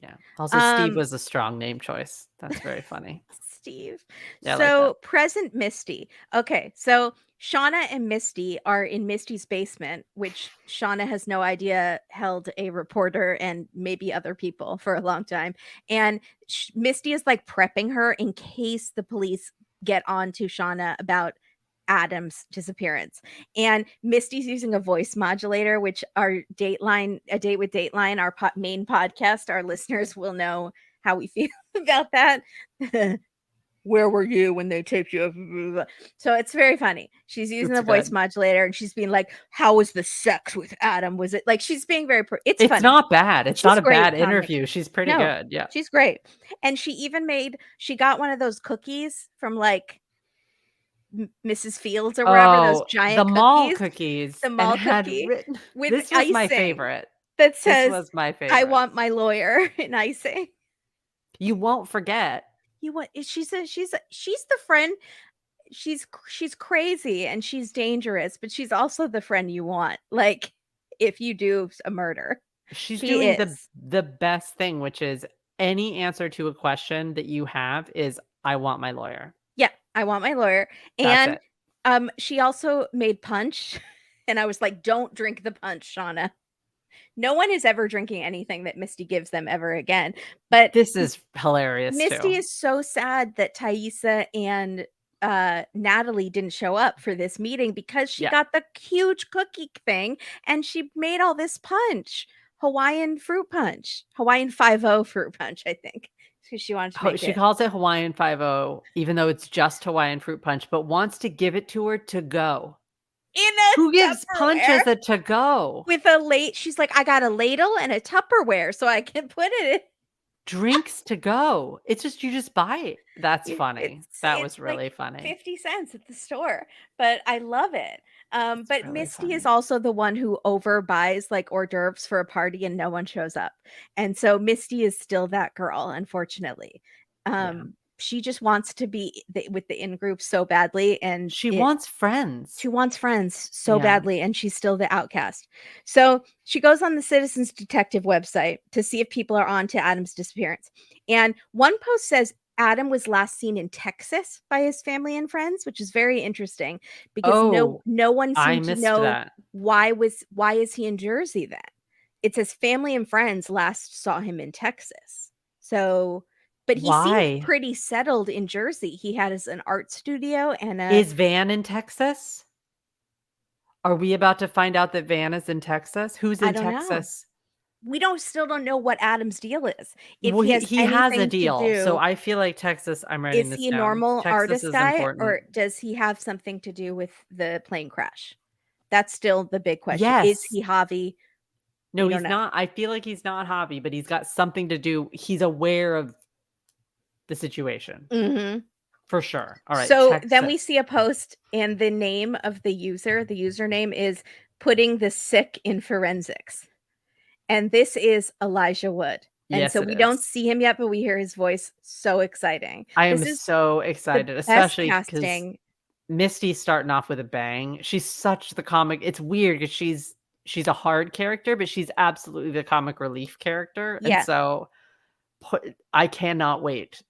yeah. Also, Steve Um, was a strong name choice. That's very funny. Steve. Yeah, I like that. So, present Misty. Okay, so Shauna and Misty are in Misty's basement, which Shauna has no idea held a reporter and maybe other people for a long time. And Misty is like prepping her in case the police get on to Shauna about Adam's disappearance. And Misty's using a voice modulator, which our Dateline, A Date with Dateline, our main podcast, our listeners will know how we feel about that. Where were you when they taped you? So it's very funny. She's using It's the voice good. modulator and she's being like, "How was the sex with Adam? Was it like?" She's being very. It's It's funny. not bad. It's She's not a great bad comic. interview. She's pretty No, good. Yeah. she's great. And she even made. She got one of those cookies from like Mrs. Fields or wherever. Those Oh, the giant mall cookies, cookies the and mall had cookie written with this was my icing favorite. that This says, was my "I favorite. want my lawyer" in icing. You won't forget. You what? She's the friend. She's crazy and she's dangerous, but she's also the friend you want, like, if you do a murder. She's She doing the is. the best thing, which is any answer to a question that you have is, "I want my lawyer." Yeah, I want my lawyer. That's And it. she also made punch, and I was like, "Don't drink the punch, Shauna." No one is ever drinking anything that Misty gives them ever again. But This is hilarious Misty too. is so sad that Taissa and Natalie didn't show up for this meeting because she Yeah. got the huge cookie thing and she made all this punch. Hawaiian fruit punch. Hawaiian 5-0 fruit punch, I think. Because she wanted to make She it calls it Hawaiian 5-0, even though it's just Hawaiian fruit punch, but wants to give it to her to go. in a Who gives punch Tupperware as a to go? with a late. She's like, I got a ladle and a Tupperware so I can put it in. Drinks to go. It's just you just buy it. That's funny. That It's was like really funny. 50 cents at the store, but I love it. It's But really Misty is funny. also the one who overbuys like hors d'oeuvres for a party and no one shows up. And so Misty is still that girl, unfortunately. Yeah. She just wants to be with the in group so badly, and She wants she friends. wants friends so Yeah. badly, and she's still the outcast. So she goes on the Citizens Detective website to see if people are on to Adam's disappearance. And one post says Adam was last seen in Texas by his family and friends, which is very interesting because Oh, no one I seemed to missed know that. why is he in Jersey then. It says family and friends last saw him in Texas. So, but he seemed Why? pretty settled in Jersey. He had an art studio and a Is Van in Texas? Are we about to find out that Van is in Texas? Who's I in don't know. Texas? We still don't know what Adam's deal is. If Well, he has he has a anything to deal, so do, I feel like Texas I'm writing is this he a down. normal Texas artist is guy important. or does he have something to do with the plane crash? That's still the big question. Is Yes. he Javi? No, We don't he's know. not. I feel like he's not Hobby, but he's got something to do. He's aware of the situation Mhm. for sure. All right, So then we Texas. see a post and the name of the username is putting the sick in forensics. And this is Elijah Wood. And Yes, so it we don't is. see him yet, but we hear his voice. So exciting. I This am is so the excited, best especially because casting. Misty's starting off with a bang. She's such the comic. It's weird because she's a hard character, but she's absolutely the comic relief character, and Yeah, so I cannot wait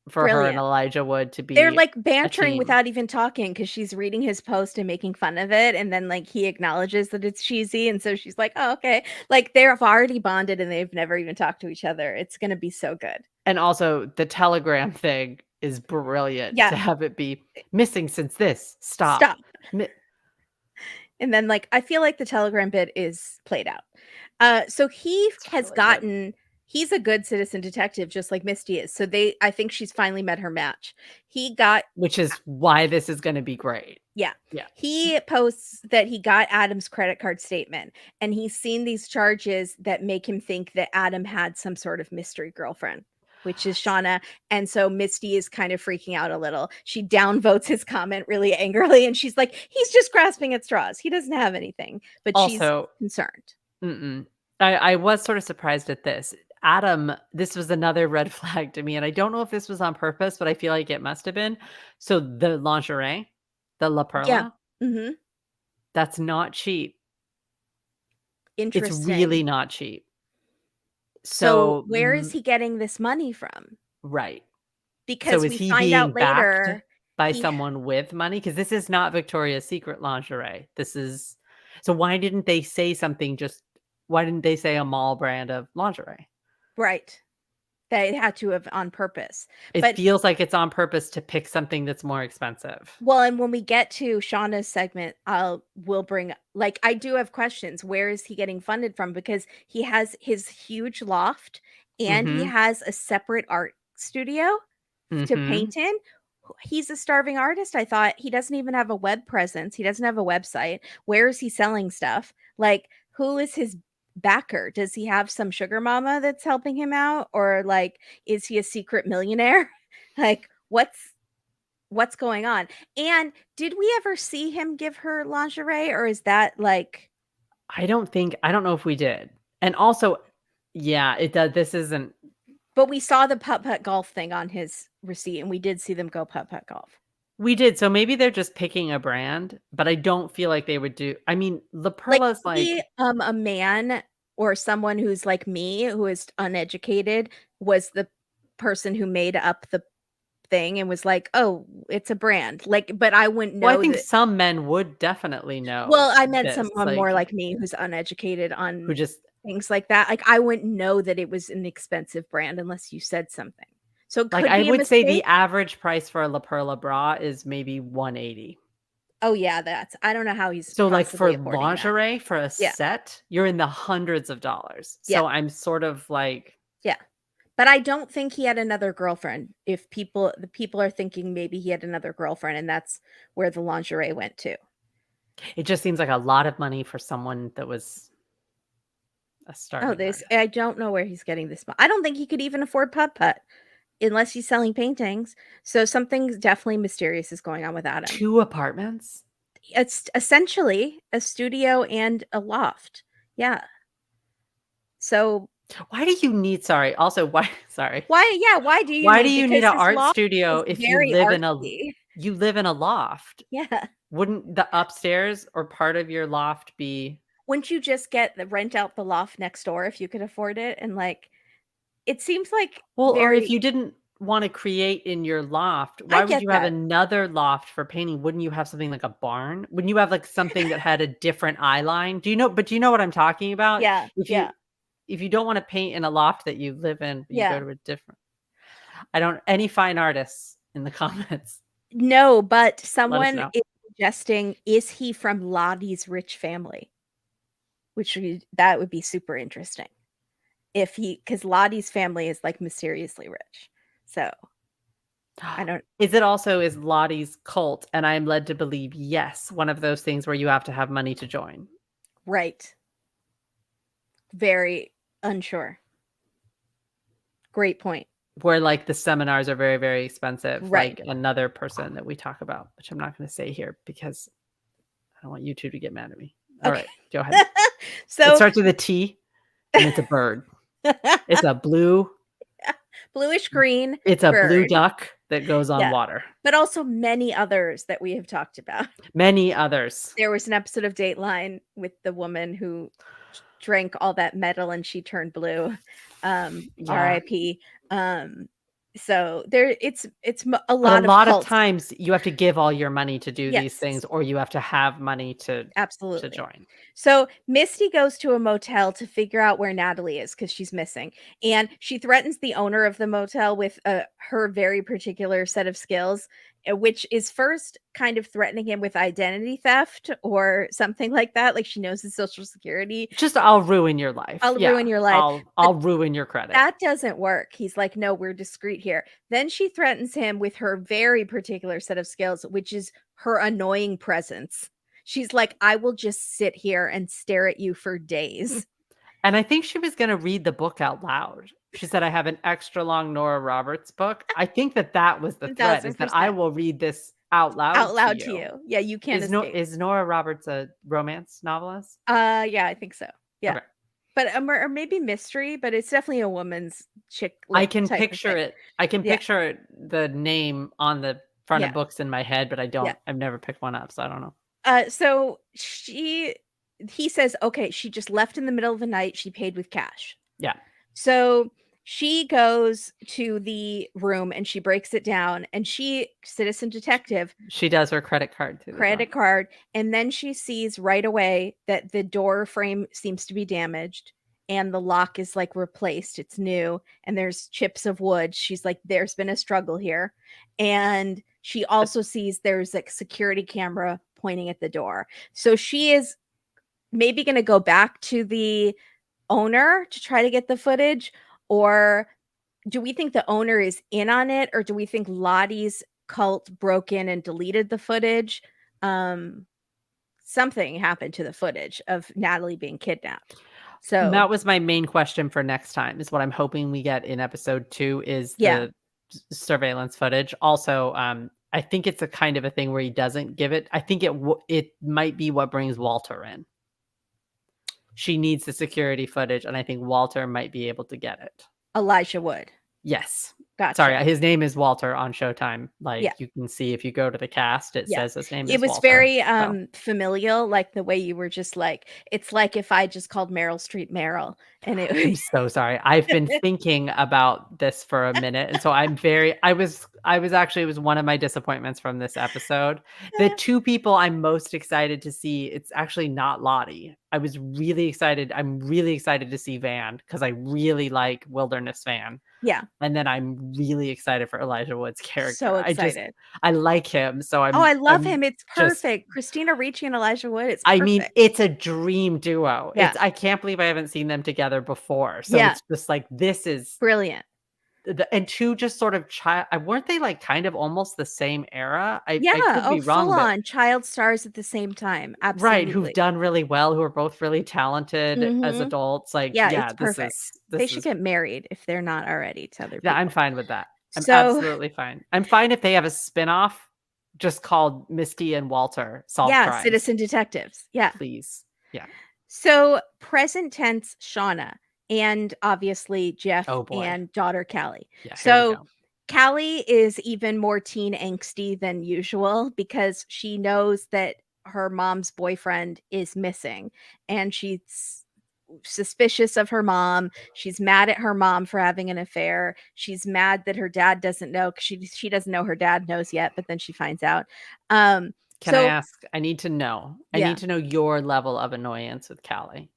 for her and brilliant. Elijah Wood to They're be like a bantering team. without even talking because she's reading his post and making fun of it. And then like he acknowledges that it's cheesy. And so she's like, oh, okay. Like they've already bonded and they've never even talked to each other. It's going to be so good. And also the Telegram thing is brilliant Yeah. to have it be missing since this. Stop. Stop. And then like I feel like the Telegram bit is played out. So It's really good. he's a good citizen detective, just like Misty is. So I think she's finally met her match. He got Which is why this is gonna be great. Yeah. Yeah. He posts that he got Adam's credit card statement and he's seen these charges that make him think that Adam had some sort of mystery girlfriend, which is Shauna. And so Misty is kind of freaking out a little. She downvotes his comment really angrily and she's like, he's just grasping at straws. He doesn't have anything, but she's Also, concerned. I was sort of surprised at this. Adam, this was another red flag to me, and I don't know if this was on purpose, but I feel like it must have been. So the lingerie, the La Yeah. Perla, Hmm. that's not cheap. It's really Interesting. not cheap. So So, where is he getting this money from? right. So Because is we he find being out backed later by he someone with money? Because this is not Victoria's Secret lingerie. This is so why didn't they say something just why didn't they say a mall brand of lingerie? right. They had to have on purpose. It But feels like it's on purpose to pick something that's more expensive. well, and when we get to Shauna's segment, we'll bring like I do have questions. Where is he getting funded from? Because he has his huge loft and he Mhm. has a separate art studio to Mhm. paint in. He's a starving artist. I thought he doesn't even have a web presence. He doesn't have a website. Where is he selling stuff? Like, who is his backer? Does he have some sugar mama that's helping him out? Or like, is he a secret millionaire? Like, what's going on? And did we ever see him give her lingerie or is that like I don't know if we did. And also, yeah, it does this isn't but we saw the putt-putt golf thing on his receipt and we did see them go putt-putt golf. we did, so maybe they're just picking a brand, but I don't feel like they would do I mean, La Like Perla's maybe like a man or someone who's like me who is uneducated was the person who made up the thing and was like, "Oh, it's a brand." Like, but I wouldn't Well, I know think that. some men would definitely know Well, I meant this, someone more like, like me who's uneducated who on just things like that. Like, I wouldn't know that it was an expensive brand unless you said something. So it like, could I be a would say the mistake. average price for a La Perla bra is maybe 180. Oh, yeah, that's I don't know how he's So, like, for possibly affording that. lingerie, for a Yeah, set, you're in the hundreds of dollars. yeah, So I'm sort of like yeah. But I don't think he had another girlfriend. If the people are thinking maybe he had another girlfriend and that's where the lingerie went to. it just seems like a lot of money for someone that was a Oh, starving this artist. I don't know where he's getting this I don't think he could even afford Putt Putt unless he's selling paintings. So something definitely mysterious is going on with Adam. 2 apartments? It's essentially a studio and a loft. Yeah. So Why do you need sorry, also, why sorry. why do you Why do need you need because an his art loft studio is if very artsy. you live in a loft? Yeah. Wouldn't the upstairs or part of your loft be Wouldn't you just get the rent out the loft next door if you could afford it? And, like, it seems like well, or if very you didn't wanna create in your loft, I why would get you have that. another loft for painting? Wouldn't you have something like a barn? Wouldn't you have, like, something that had a different eye line? Do you know what I'm talking about? Yeah, yeah, If you don't wanna paint in a loft that you live in, but you go yeah. to a different I don't any fine artists in the comments, No, but let us someone know. is suggesting, is he from Lottie's rich family? Which that would be super interesting if he because Lottie's family is, like, mysteriously rich. So, I don't Is Lottie's cult, and I am led to believe, yes, one of those things where you have to have money to join, right. Very unsure. Great point. where, like, the seminars are very, very expensive, Right. like another person that we talk about, which I'm not gonna say here because I don't want you 2 to get mad at me. Okay. Alright, go ahead. It So starts with a T, and it's a bird. It's a blue bluish green it's a blue bird. duck that goes on Yeah, water. but also many others that we have talked about. Many others. There was an episode of Dateline with the woman who drank all that metal and she turned blue, Yeah. RIP. Um, so there a But a lot of lot of cults. times you have to give all your money to do these Yes, things, or you have to have money to absolutely. join. So Misty goes to a motel to figure out where Natalie is because she's missing, and she threatens the owner of the motel with her very particular set of skills, which is first kind of threatening him with identity theft or something like that. Like she knows his social security. Just I'll ruin your life. I'll Yeah. ruin your life. I'll ruin your credit. That doesn't work. He's like, "No, we're discreet here." Then she threatens him with her very particular set of skills, which is her annoying presence. She's like, "I will just sit here and stare at you for days." And I think she was gonna read the book out loud. She said, "I have an extra long Nora Roberts book." I think that that was the threat, is that I 1000% will read this out out loud to loud to you. you. Yeah, you can't escape. Is Nora Roberts a romance novelist? Yeah, I think so. Yeah. Okay. But, or maybe mystery, but it's definitely a woman's chick I lit can type of picture thing. it. I can Yeah, picture the name on the front of yeah, books in my head, but yeah. I've never picked one up, so I don't know. So he says, "Okay, she just left in the middle of the night, she paid with cash." Yeah. So she goes to the room and she breaks it down and she citizen detective She does her credit card through the door. credit card and then she sees right away that the door frame seems to be damaged and the lock is like replaced, it's new, and there's chips of wood. She's like, there's been a struggle here. And she also sees there's like security camera pointing at the door. So she is maybe going to go back to the owner to try to get the footage, or do we think the owner is in on it, or do we think Lottie's cult broke in and deleted the footage? um Something happened to the footage of Natalie being kidnapped. So That was my main question for next time, is what I'm hoping we get in episode 2 is yeah, the surveillance footage. Also, I think it's a kind of a thing where he doesn't give it. I think it might be what brings Walter in. She needs the security footage, and I think Walter might be able to get it. Elijah Wood. Yes. Gotcha. Sorry, his name is Walter on Showtime. Yeah. Like, you can see if you go to the cast, it Yeah. says his name It is was Walter. very, So familial, like, the way you were just like it's like if I just called Meryl Streep Meryl, and I'm it so sorry. I've been thinking about this for a minute, and so I was actually, it was one of my disappointments from this episode. The 2 people I'm most excited to see, it's actually not Lottie. I'm really excited to see Van because I really like Wilderness Van, Yeah, and then I'm really excited for Elijah Wood's character. so excited. I like him, so Oh, I love I'm him, it's just perfect. Christina Ricci and Elijah Wood, it's I mean, perfect. it's a dream duo. Yeah, I can't believe I haven't seen them together before. So yeah, it's just like this is brilliant. and 2 just sort of weren't they like kind of almost the same era? I Yeah, could oh, be full wrong, but on child stars at the same time, right, who've absolutely. done really well, who are both really talented as Mhm. adults. Like, Yeah, yeah, it's perfect. They this should is get married if they're not already to other yeah, I'm people. fine with that. I'm So, absolutely fine. I'm fine if they have a spinoff just called Misty and Walter Solve yeah, Crimes, citizen detectives, yeah. please. Yeah. So, present tense Shauna and obviously Jeff Oh boy. and daughter Callie. Yeah, here we So, go. Callie is even more teen angsty than usual because she knows that her mom's boyfriend is missing and she's suspicious of her mom. She's mad at her mom for having an affair. She's mad that her dad doesn't know because she doesn't know her dad knows yet, but then she finds out. Um, Can I so ask? I need to know. I yeah. need to know your level of annoyance with Callie.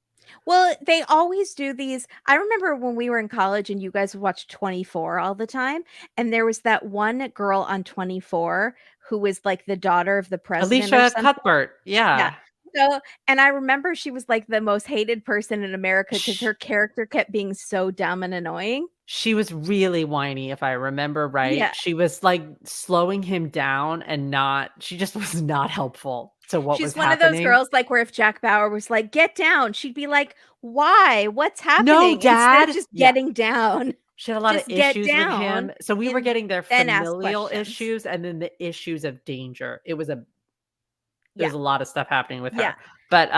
Well, they always do these. I remember when we were in college and you guys would watch 24 all the time, and there was that one girl on 24 who was like the daughter of the president or Alicia something. Cuthbert. Yeah. Yeah. So, and I remember she was like the most hated person in America because Sh her character kept being so dumb and annoying. She was really whiny, if I remember right. Yeah. She was, like, slowing him down and not she just was not helpful to what She's was one of those happening. girls like where if Jack Bauer was like, "Get down," she'd be like, "Why? What's "No, happening?" Instead of dad." just Yeah. getting down. She had a lot of Just get issues with down him. So we were and getting their then ask familial questions. issues and then the issues of danger. There was Yeah. a lot of stuff happening with Yeah. her. But,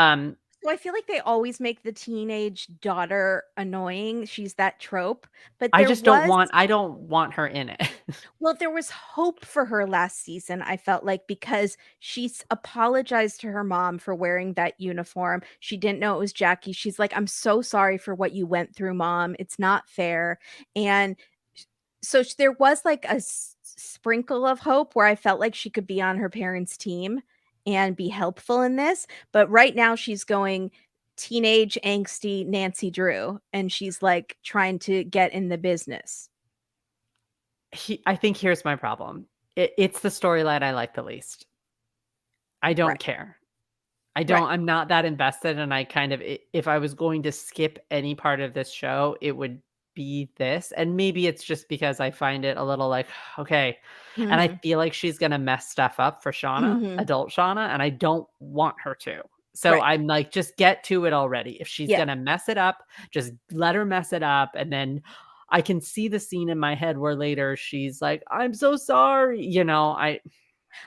So I feel like they always make the teenage daughter annoying. She's that trope. But I don't want her in it. there was hope for her last season, I felt like, because apologized to her mom for wearing that uniform. She didn't know it was Jackie. She's like, "I'm so sorry for what you went through, mom. It's not fair." And so there was like a sprinkle of hope where I felt like she could be on her parents' team and be helpful in this. But right now she's going teenage angsty Nancy Drew, and she's like trying to get in the business. I think here's my problem. It's the storyline I like the least. I don't Right. care. Right. I'm not that invested, and I kind of if I was going to skip any part of this show, it would be this, and maybe it's just because I find it a little like, okay, and I Mhm. feel like she's gonna mess stuff up for Shauna, Mhm. adult Shauna, and I don't want her to. So Right. I'm like, just get to it already. If she's Yeah. gonna mess it up, just let her mess it up, and then I can see the scene in my head where later she's like, "I'm so sorry,"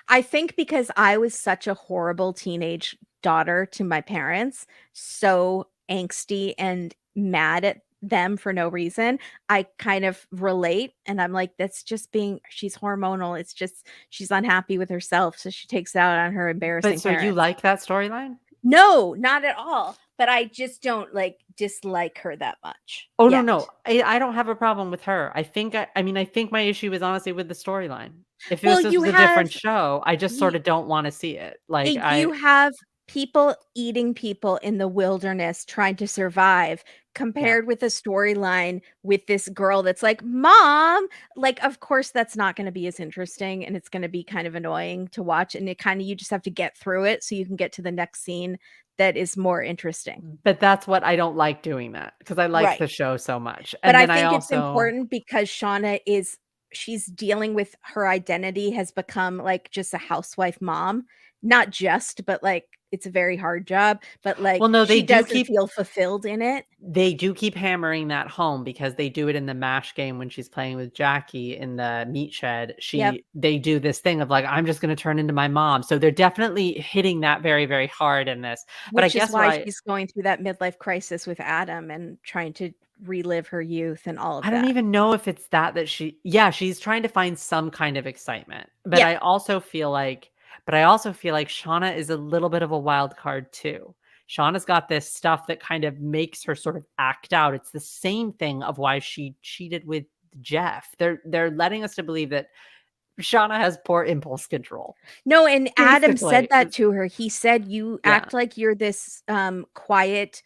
I think because I was such a horrible teenage daughter to my parents, so angsty and mad at them for no reason, I kind of relate and I'm like, that's just being she's hormonal. It's just she's unhappy with herself, so she takes it out on her but embarrassing so you parents. like that storyline? No, not at all. But I just don't like dislike her that much Oh, no, yet. no. I don't have a problem with her. I mean, I think my issue is honestly with the storyline. If Well, this you was a have different show, I just you sorta don't wanna see it. Like, You have people eating people in the wilderness trying to survive yeah. compared with a storyline with this girl that's like, "Mom!" Like, of course, that's not gonna be as interesting, and it's gonna be kind of annoying to watch, and it kinda you just have to get through it so you can get to the next scene that is more interesting. But that's what I don't like doing that because I like Right. the show so much. But And I then I think it's also important because Shauna is she's dealing with her identity has become, like, just a housewife mom. Not just, but, like, it's a very hard job, but, well, like, no, she doesn't feel fulfilled in it. they do keep hammering that home because they do it in the MASH game when she's playing with Jackie in the meat shed. Yep, They do this thing of like, I'm just gonna turn into my mom. So they're definitely hitting that very, very hard in this. But I which is guess why she's going through that midlife crisis with Adam and trying to relive her youth and all of I don't that. even know if it's that she's trying to find some kind of excitement. But Yeah. I also feel like Shauna is a little bit of a wild card too. Shauna's got this stuff that kind of makes her sort of act out. It's the same thing of why she cheated with Jeff. They're letting us to believe that Shauna has poor impulse control. No, and Adam said Basically, that to her. He said, "You yeah. act like you're this quiet,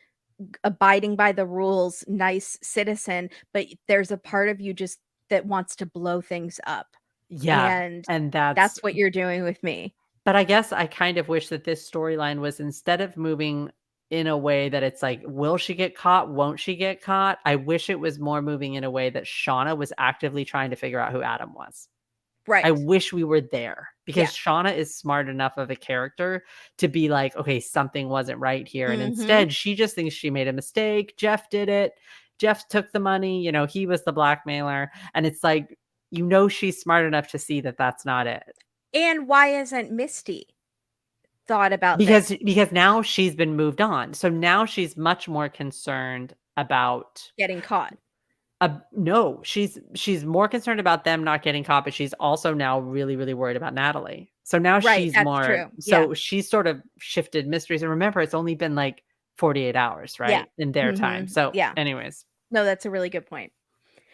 abiding by the rules, nice citizen, but there's a part of you just that wants to blow things up. Yeah, And and that's what you're doing with me." but I guess I kind of wish that this storyline was, instead of moving in a way that it's like, will she get caught? Won't she get caught? I wish it was more moving in a way that Shauna was actively trying to figure out who Adam was. I Right. wish we were there, Yeah. because Shauna is smart enough of a character to be like, okay, something wasn't right here. And Mhm. instead, she just thinks she made a mistake. Jeff did it. Jeff took the money. He was the blackmailer. And it's like, she's smart enough to see that that's not it. And why isn't Misty thought about Because this because now she's been moved on. So now she's much more concerned about getting caught? no, she's more concerned about them not getting caught, but she's also now really, really worried about Natalie. So now Right, she's that's more true. Yeah. so she's sort of shifted mysteries. And remember, it's only been like 48 hours, Yeah. right? In their time. Mhm. So Yeah. anyways, No, that's a really good point.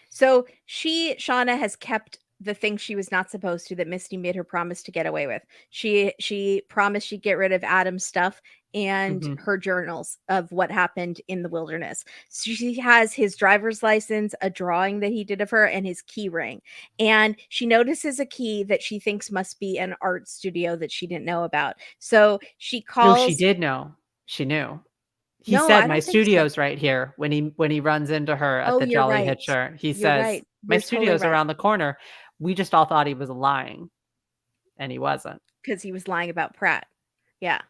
So Shauna has kept the thing she was not supposed to, that Misty made her promise to get away with. She promised she'd get rid of Adam's stuff and mhm. her journals of what happened in the wilderness. So she has his driver's license, a drawing that he did of her, and his key ring. And she notices a key that she thinks must be an art studio that she didn't know about. So she No, she calls. did know. She knew. He No, said, I "My don't think so. studio's right here." When he runs into her at Oh, the you're Jolly right. Hitcher, he You're says, right. "My You're totally studio's right. around the corner." We just all thought he was lying, and he wasn't. Because he was lying about Pratt. Yeah.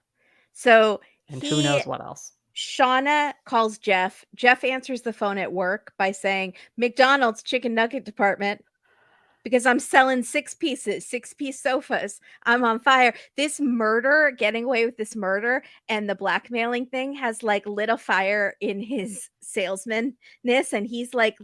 So And who he knows what else. Shauna calls Jeff. Jeff answers the phone at work by saying, "McDonald's chicken nugget department, because I'm selling six pieces, six-piece sofas. I'm on fire." This murder, getting away with this murder and the blackmailing thing has like lit a fire in his salesmanness, and he's like,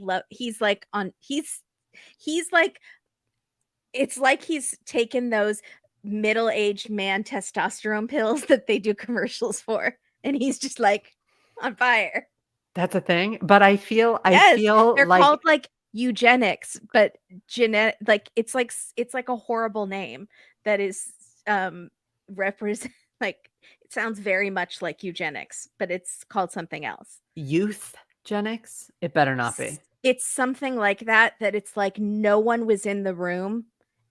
it's like he's taken those middle-aged man testosterone pills that they do commercials for, and he's just like on fire. That's a thing, but I Yes, feel they're called like like eugenics, but genetic, like it's like a horrible name that is represent like, it sounds very much like eugenics, but it's called something else. youthgenics? It better not be. It's something like that, that it's like no one was in the room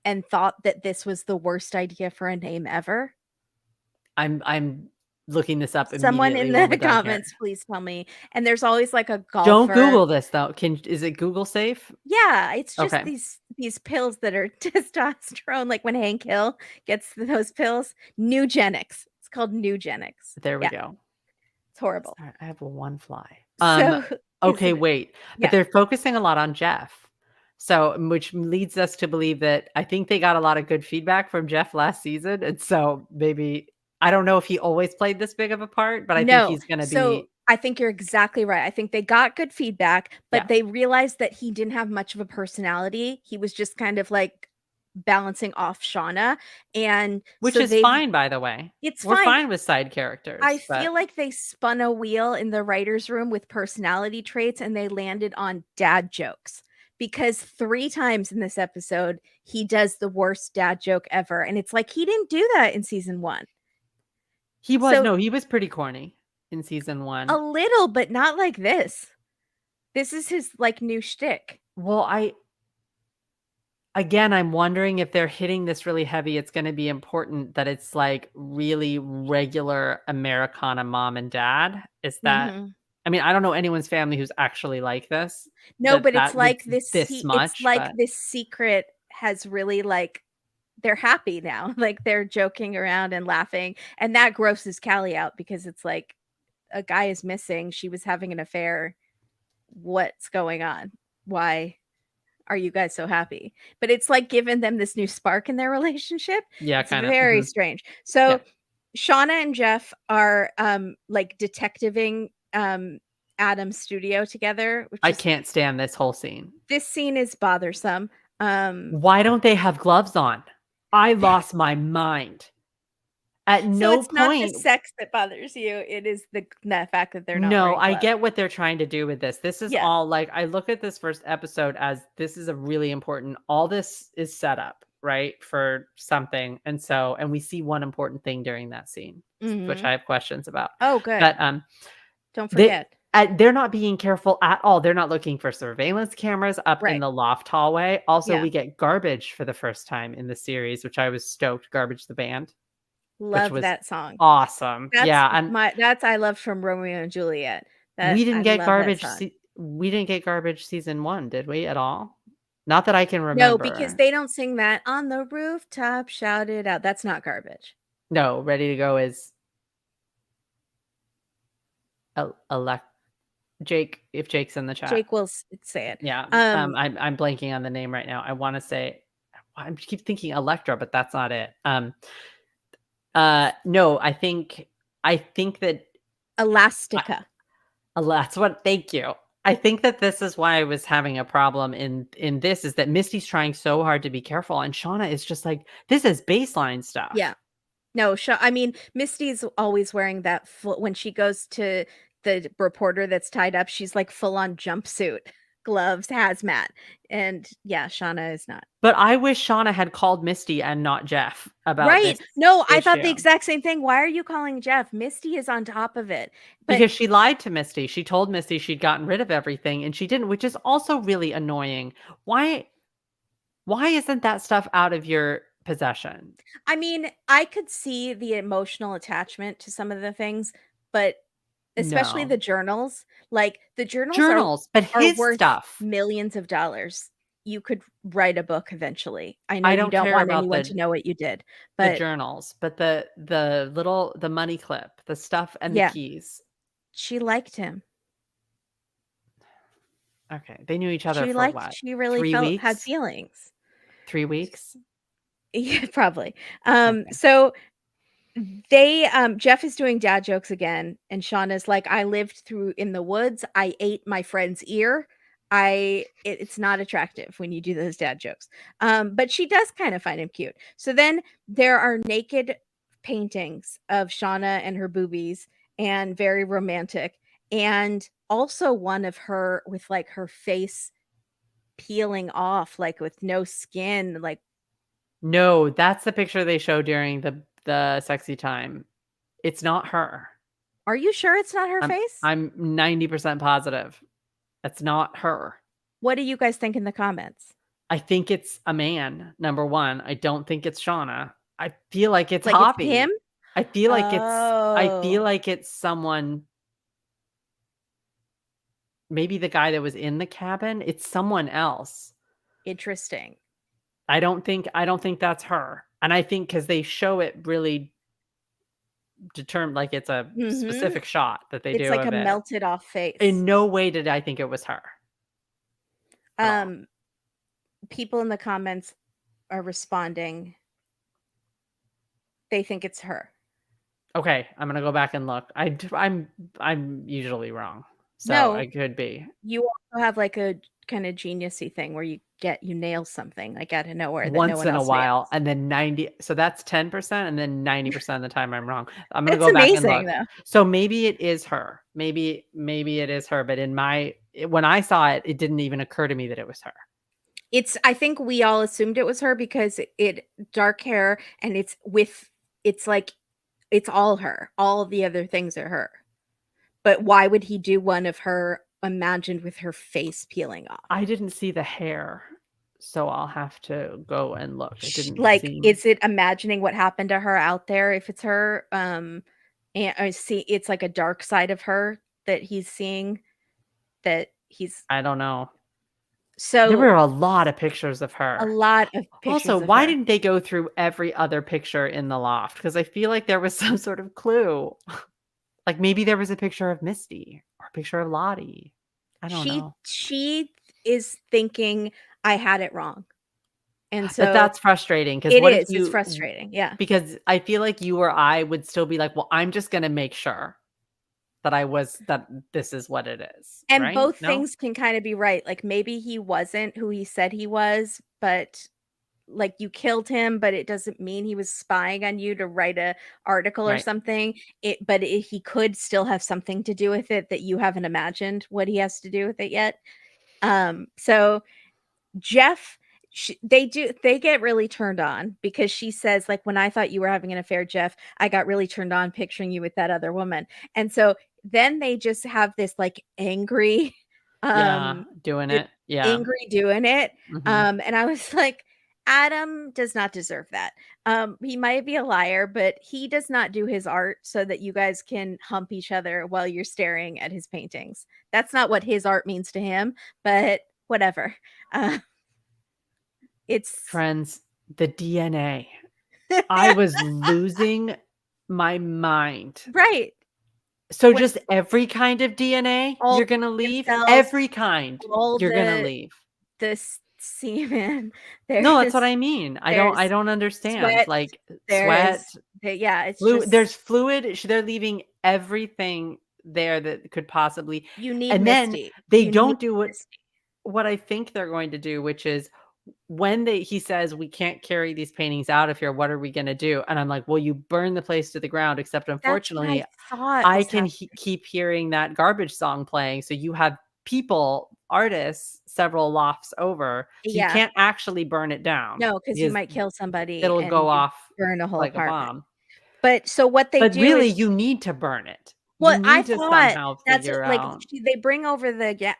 and thought that this was the worst idea for a name ever. I'm looking this up Someone in immediately when we're the done here. comments, please tell me. And there's always like a Don't golfer. Google this though. Is it Google safe? Yeah, it's just Okay, these pills that are testosterone, like when Hank Hill gets those pills. Nugenics. It's called Nugenics. there we Yeah, go. it's horrible. Sorry, I have one fly. So Okay, isn't it? wait, but Yeah. they're focusing a lot on Jeff. So, which leads us to believe that I think they got a lot of good feedback from Jeff last season, and so maybe I don't know if he always played this big of a part, but I think No. he's gonna So be I think you're exactly right. I think they got good feedback, yeah, but they realized that he didn't have much of a personality. He was just kind of like balancing off Shauna. And which so is they've fine, by the way. it's We're fine. fine with side I characters, but feel like they spun a wheel in the writer's room with personality traits, and they landed on dad jokes, because 3 times in this episode, he does the worst dad joke ever, and it's like he didn't do that in season 1. So, he was pretty corny in season a 1. little, but not like this. This is his, like, new shtick. Well, again, I'm wondering if they're hitting this really heavy, it's gonna be important that it's, like, really regular Americana mom and dad. Is that Mhm. I mean, I don't know anyone's family who's actually like this, No, but that it's this it's much, like but this secret has really, like, they're happy now, like, they're joking around and laughing, and that grosses Callie out, because it's like, a guy is missing, she was having an affair, what's going on? Why are you guys so happy? But it's, like, given them this new spark in their relationship. yeah, It's kinda, very mhm, strange. yeah. So, Shauna and Jeff are, like, detectiving, Adam's studio together, which I is can't stand this whole scene. this scene is bothersome. Why don't they have gloves on? I lost my mind. At So no it's not the point. sex that bothers you, it is the fact that they're not No, wearing I gloves. get what they're trying to do with this. This is Yeah. all like, I look at this first episode as this is a really important, all this is set up, right, for something. And we see one important thing during that scene, which I Mhm. have questions about. Oh, good. But Don't they forget. they're not being careful at all. They're not looking for surveillance cameras up in Right. the loft hallway. Also, Yeah. we get Garbage for the first time in the series, which I was stoked. Garbage the band, which Love was that song. awesome. Yeah, and That's I love from Romeo and Juliet. That we didn't I get love that Garbage song. we didn't get Garbage season 1, did we, at all? Not that I can No, because remember. they don't sing that on the rooftop, shout it out. That's not Garbage. No, Ready to Go is elect Jake, if Jake's in the chat. Jake will say it. Yeah, I'm blanking on the name right now. I wanna say I keep thinking Electra, but that's not it. No, I think that Elastica. that's what. Thank you. I think that this is why I was having a problem in this, is that Misty's trying so hard to be careful, and Shauna is just like, this is baseline stuff. Yeah. No, I mean, Misty's always wearing that full when she goes to the reporter that's tied up, she's like full on jumpsuit, gloves, hazmat. And yeah, Shauna is not. But I wish Shauna had called Misty and not Jeff about Right. this No, I thought the issue. exact same thing. Why are you calling Jeff? Misty is on top of it. But Because she lied to Misty. She told Misty she'd gotten rid of everything, and she didn't, which is also really annoying. Why isn't that stuff out of your possession? I mean, I could see the emotional attachment to some of the things, but especially No. the journals, like the journals Journals, but are his worth stuff. millions of dollars. You could write a book eventually. I know I you don't don't care want about anyone to know what you did, the but journals, but the money clip, the stuff and the yeah, keys. she liked him. Okay. They knew each other for what? She really 3 had weeks? feelings. 3 weeks? Yeah, probably. Okay. So they Jeff is doing dad jokes again, and Shauna's like, I lived through in the woods, I ate my friend's ear. It's not attractive when you do those dad jokes. But she does kind of find him cute. So then there are naked paintings of Shauna and her boobies, and very romantic, and also one of her with like her face peeling off, like with no skin, like. No, that's the picture they show during the sexy time. It's not her. Are you sure it's not her face? I'm 90% positive. That's not her. What do you guys think in the comments? I think it's a man, number 1. I don't think it's Shauna. I feel like it's Like, it's Hobby. him? I feel Oh. like it's someone, maybe the guy that was in the cabin. It's someone else. Interesting. I don't think that's her. And I think because they show it really determined, like it's a Mhm. specific shot that they It's do like a of it. melted off face. In no way did I think it was her at all. People in the comments are responding. They think it's her. Okay, I'm gonna go back and look. I'm usually wrong, so No, I could be. you also have like a kind of geniusy thing where you nail something like out of nowhere that no Once one in a else while, nails. and then 90, so that's 10%, and then 90% of the time I'm wrong. I'm gonna It's go back and amazing look. though. So maybe it is her. Maybe it is her, but when I saw it, it didn't even occur to me that it was her. I think we all assumed it was her because it dark hair, and it's like it's all her. All of the other things are her. But why would he do one of her imagined with her face peeling off? I didn't see the hair, so I'll have to go and look. It didn't Like, seem. is it imagining what happened to her out there if it's her? And I see it's like a dark side of her that he's seeing, that he's I don't know. There so were a lot of pictures of a her. lot of Also, pictures of why her. didn't they go through every other picture in the loft? Because I feel like there was some sort of clue. Like maybe there was a picture of Misty or a picture of Lottie. I don't know. She is thinking I had it wrong. And But so that's frustrating because it what if is, it's frustrating. Yeah. because I feel like you or I would still be like, well, I'm just going to make sure that this is what it is, And right? both No? things can kind of be right. Like maybe he wasn't who he said he was, but like you killed him, but it doesn't mean he was spying on you to write a article or Right. something. He could still have something to do with it that you haven't imagined what he has to do with it yet. So Jeff, they get really turned on because she says, like, when I thought you were having an affair, Jeff, I got really turned on picturing you with that other woman. And so then they just have this like angry, Yeah, um, doing th- it. Yeah. angry doing it. Mhm. And I was like, Adam does not deserve that. He might be a liar, but he does not do his art so that you guys can hump each other while you're staring at his paintings. That's not what his art means to him, but whatever. Uh, it's Friends, the DNA. I was losing my mind. right. So When just every kind of DNA all you're gonna the leave? cells, Every kind all you're gonna leave. the semen, No, that's what there's I mean. I there's don't understand. sweat, Like, sweat, there's yeah, it's there's just fluid, they're leaving everything there that could possibly, you need and then Misty. they You need don't do Misty. what I think they're going to do, which is when he says, "We can't carry these paintings out of here, what are we gonna do?" And I'm like, "Well, you burn the place to the ground," except That's what I unfortunately, thought I was can happening. keep hearing that garbage song playing, so you have people, artists, several lofts over, so you Yeah. can't actually burn it down No, because you because might kill somebody it'll and go you off burn a whole like a apartment. bomb. But so what they But do really, is you need to burn it. You well, I need to thought somehow that's what figure like, out they bring over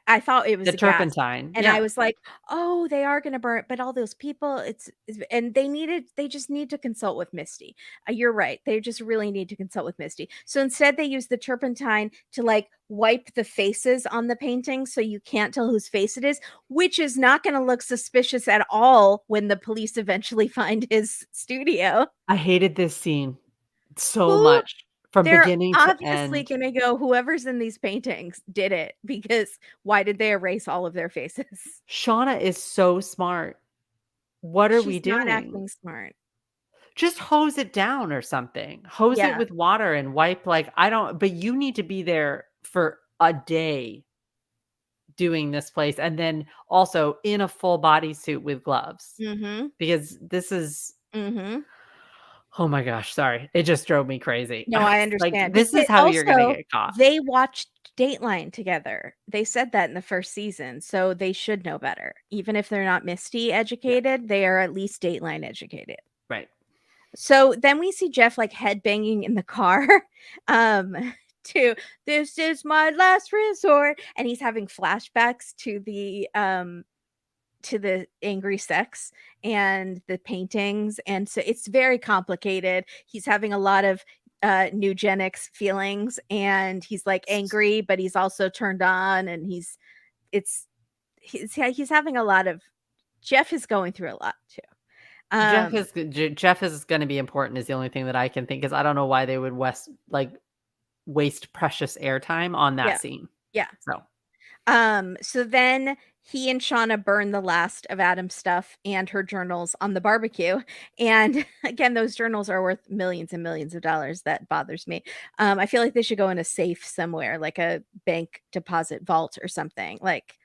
I thought it was the a gas, turpentine. and I Yeah. was like, "Oh, they are gonna burn it," but all those people, it's and they just need to consult with Misty. You're right, they just really need to consult with Misty. So instead, they use the turpentine to, like, wipe the faces on the painting so you can't tell whose face it is, which is not gonna look suspicious at all when the police eventually find his studio. I hated this scene so Who much from they're beginning to obviously end. gonna go, "Whoever's in these paintings did it," because why did they erase all of their faces? Shauna is so smart. What are we She's not doing? acting smart. Just hose it down or something. Hose it Yeah, with water and wipe, like, I don't, but you need to be there for a day doing this place, and then also in a full bodysuit with gloves, mhm, because this is, mhm. oh my gosh, sorry. It just drove me crazy. No, I I was like, understand, this is because how you're gonna also, get caught. they watched Dateline together. They said that in the 1st season, so they should know better. Even if they're not Misty Yeah, educated, they are at least Dateline educated. right. So then we see Jeff like headbanging in the car to this is my last resort, and he's having flashbacks to the angry sex and the paintings, and so it's very complicated. He's having a lot of eugenics feelings, and he's like angry, but he's also turned on, and it's he's having a lot of Jeff is going through a lot too. Um Jeff is gonna be important is the only thing that I can think, 'cause I don't know why they would waste precious airtime on that yeah. scene. Yeah. So, So then he and Shauna burn the last of Adam's stuff and her journals on the barbecue. And again, those journals are worth millions and millions of dollars. That bothers me. I feel like they should go in a safe somewhere, like a bank deposit vault or something. Like,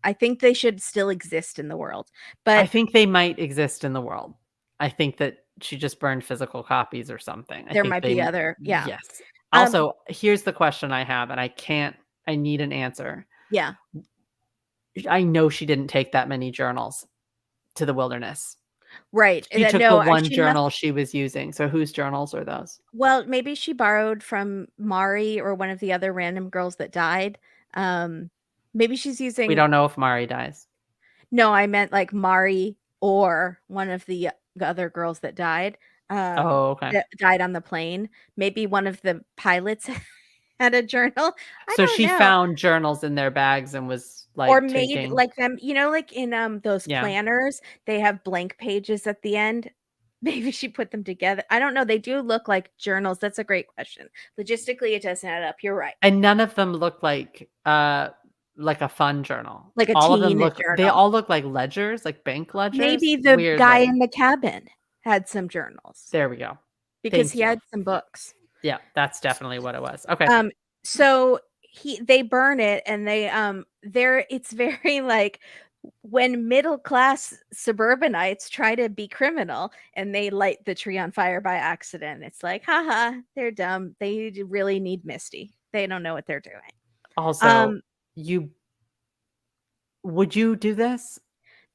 I think they should still exist in the world. I But think they might exist in the world. I think that she just burned physical copies or something. I there think might be they other, yeah. yes. Um, Also, here's the question I have, and I need an answer. yeah, I know she didn't take that many journals to the wilderness. right. She took the No, one she must. journal she was using, so whose journals are those? Well, maybe she borrowed from Mari or one of the other random girls that died. Um, Maybe she's We using don't know if Mari dies. no, I meant like Mari or one of the other girls Oh, okay. that died on the plane. Maybe one of the pilots had a journal. I So don't she know. found journals in their bags and was, Or like, made taking, like them, like in those yeah. planners, they have blank pages at the end. Maybe she put them together. I don't know. They do look like journals. That's a great question. Logistically, it doesn't add up. You're right. And none of them look like a fun journal. Like a All of them teen they journal. all look like ledgers, like bank ledgers, Maybe the guy weirdly. in the cabin had some journals There we go. because Thank he you. had some books. Yeah, that's definitely what it was. Okay. Um, So they burn it, and it's very like when middle class suburbanites try to be criminal and they light the tree on fire by accident. It's like, haha, they're dumb. They really need Misty. They don't know what they're doing. Also, Um, you would you do this?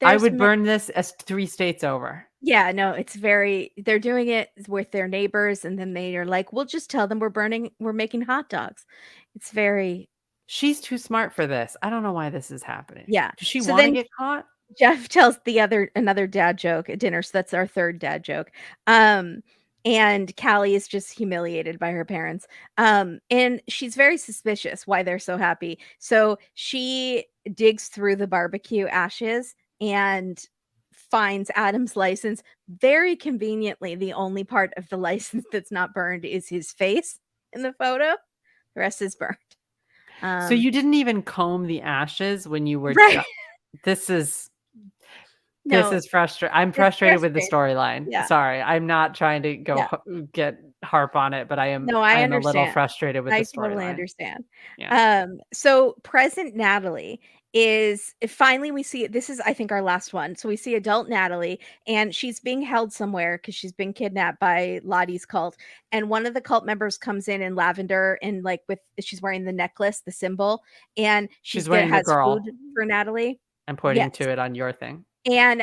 I there's would burn this as 3 states over. Yeah, no, they're doing it with their neighbors, and then they are like, "We'll just tell them we're making hot dogs." It's very She's too smart for this. I don't know why this is happening. Yeah. Does she So wanna then get caught? Jeff tells another dad joke at dinner, so that's our 3rd dad joke. Um, and Callie is just humiliated by her parents. And she's very suspicious why they're so happy. So she digs through the barbecue ashes and finds Adam's license. Very conveniently, the only part of the license that's not burned is his face in the photo. The rest is burned. So Um, you didn't even comb the ashes when you were right. this is No, I'm it's frustrated with the frustrating. storyline. Yeah. Sorry, I'm not trying to Yeah. get harp on it, but No, I I'm a little understand. frustrated with the I totally storyline. understand. Yeah. So present Natalie is finally we see this is I think our last one. So we see adult Natalie and she's being held somewhere because she's been kidnapped by Lottie's cult. And one of the cult members comes in lavender and like with she's wearing the necklace, the symbol, and She's wearing the has food girl. for Natalie. I'm pointing Yes. to it on your thing. And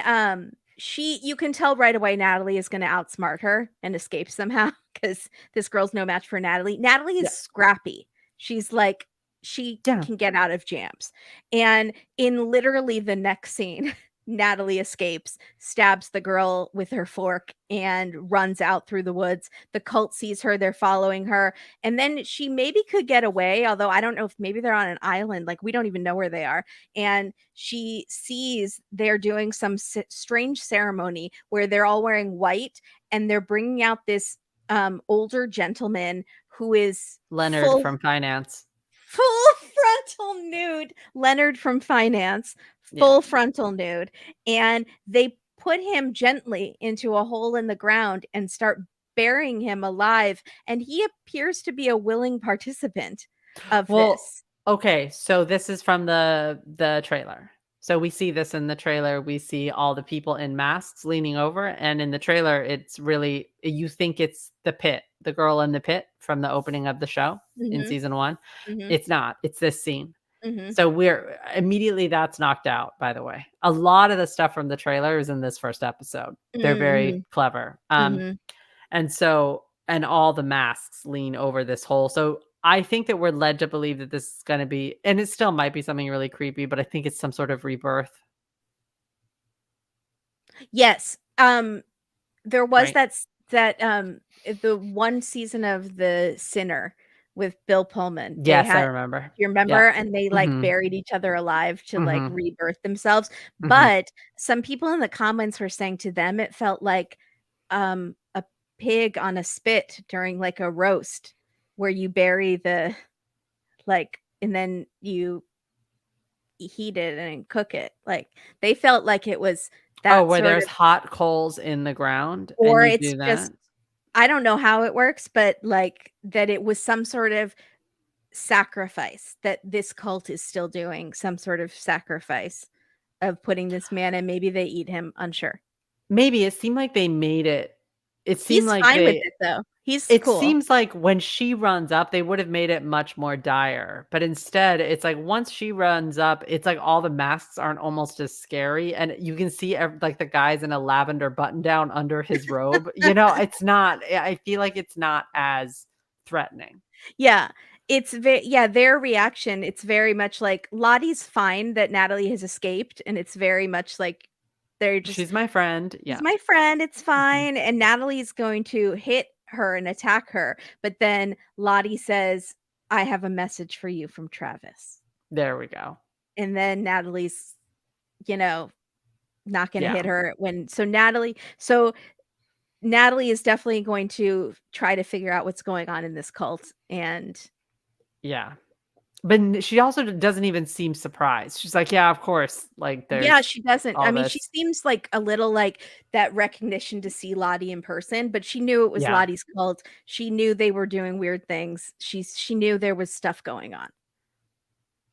you can tell right away Natalie is going to outsmart her and escape somehow because this girl's no match for Natalie. Natalie is Yeah. scrappy. She's like she Yeah. can get out of jams. And in literally the next scene, Natalie escapes, stabs the girl with her fork, and runs out through the woods. The cult sees her, they're following her, and then she maybe could get away, although I don't know if maybe they're on an island, like we don't even know where they are. And she sees they're doing some strange ceremony where they're all wearing white and they're bringing out this older gentleman who is Leonard full from finance. frontal nude. Leonard from finance, Yeah. full frontal nude. And they put him gently into a hole in the ground and start burying him alive. And he appears to be a willing participant of Well, this. okay, so this is from the trailer. So we see this in the trailer. We see all the people in masks leaning over, and in the trailer, it's really you think it's the pit, the girl in the pit from the opening of the show in Hmm. season 1. Hmm. It's not. It's this scene. Hmm. So we're immediately that's knocked out, by the way. A lot of the stuff from the trailer is in this first episode. They're very Hmm. clever. Hmm. And all the masks lean over this hole. So I think that we're led to believe that this is going to be, and it still might be something really creepy, but I think it's some sort of rebirth, Yes. There was right? the one season of The Sinner with Bill Pullman. They Yes, I had remember. You Yeah. remember? And they, like, Mhm. buried each other alive to, like, Mhm. rebirth themselves, Mhm. but some people in the comments were saying to them it felt like, a pig on a spit during, like, a roast where you bury and then you heat it and cook it, like, they felt like it was Oh, that where sort there's of hot coals in the ground and or you it's do that? just I don't know how it works, but, like, that it was some sort of sacrifice that this cult is still doing, some sort of sacrifice of putting this man and maybe they eat him, unsure. Maybe it seemed like they made it. It seemed He's like fine with they it, though. He's It cool. seems like when she runs up, they would have made it much more dire, but instead, it's like once she runs up, it's like all the masks aren't almost as scary, and you can see like the guys in a lavender button down under his robe. It's not. I feel like it's not as threatening. Yeah. Their reaction, it's very much like Lottie's fine that Natalie has escaped, and it's very much like they're just She's my friend. "She's Yeah. my friend, it's Mhm. fine," and Natalie's going to hit her and attack her, but then Lottie says, "I have a message for you from Travis." There we go. And then Natalie's, you know, not gonna Yeah. hit her when so Natalie is definitely going to try to figure out what's going on in this cult, and Yeah. But she also doesn't even seem surprised. She's like, "Yeah, of course." Like, Yeah, there's she doesn't. I all mean, she this. seems like a little like that recognition to see Lottie in person, but she knew it was Yeah. Lottie's cult. She knew they were doing weird things. She knew there was stuff going on.